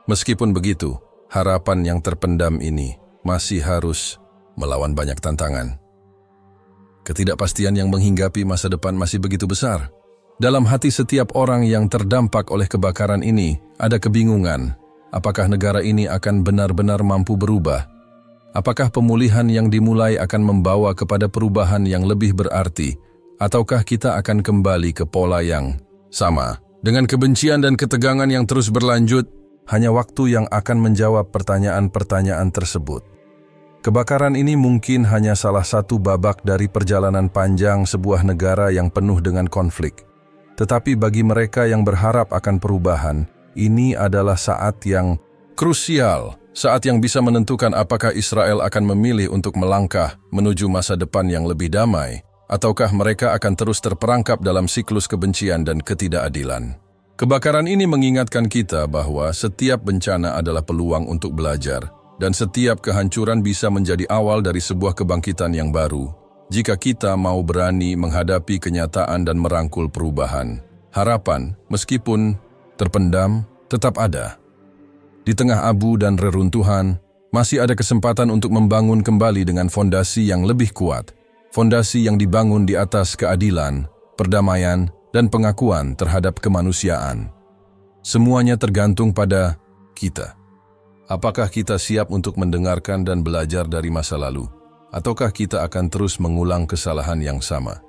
Meskipun begitu, harapan yang terpendam ini masih harus melawan banyak tantangan. Ketidakpastian yang menghinggapi masa depan masih begitu besar. Dalam hati setiap orang yang terdampak oleh kebakaran ini, ada kebingungan. Apakah negara ini akan benar-benar mampu berubah? Apakah pemulihan yang dimulai akan membawa kepada perubahan yang lebih berarti, ataukah kita akan kembali ke pola yang sama? Dengan kebencian dan ketegangan yang terus berlanjut, hanya waktu yang akan menjawab pertanyaan-pertanyaan tersebut. Kebakaran ini mungkin hanya salah satu babak dari perjalanan panjang sebuah negara yang penuh dengan konflik. Tetapi bagi mereka yang berharap akan perubahan, ini adalah saat yang krusial. Saat yang bisa menentukan apakah Israel akan memilih untuk melangkah menuju masa depan yang lebih damai, ataukah mereka akan terus terperangkap dalam siklus kebencian dan ketidakadilan. Kebakaran ini mengingatkan kita bahwa setiap bencana adalah peluang untuk belajar, dan setiap kehancuran bisa menjadi awal dari sebuah kebangkitan yang baru. Jika kita mau berani menghadapi kenyataan dan merangkul perubahan, harapan, meskipun terpendam, tetap ada. Di tengah abu dan reruntuhan, masih ada kesempatan untuk membangun kembali dengan fondasi yang lebih kuat. Fondasi yang dibangun di atas keadilan, perdamaian, dan pengakuan terhadap kemanusiaan. Semuanya tergantung pada kita. Apakah kita siap untuk mendengarkan dan belajar dari masa lalu? Ataukah kita akan terus mengulang kesalahan yang sama?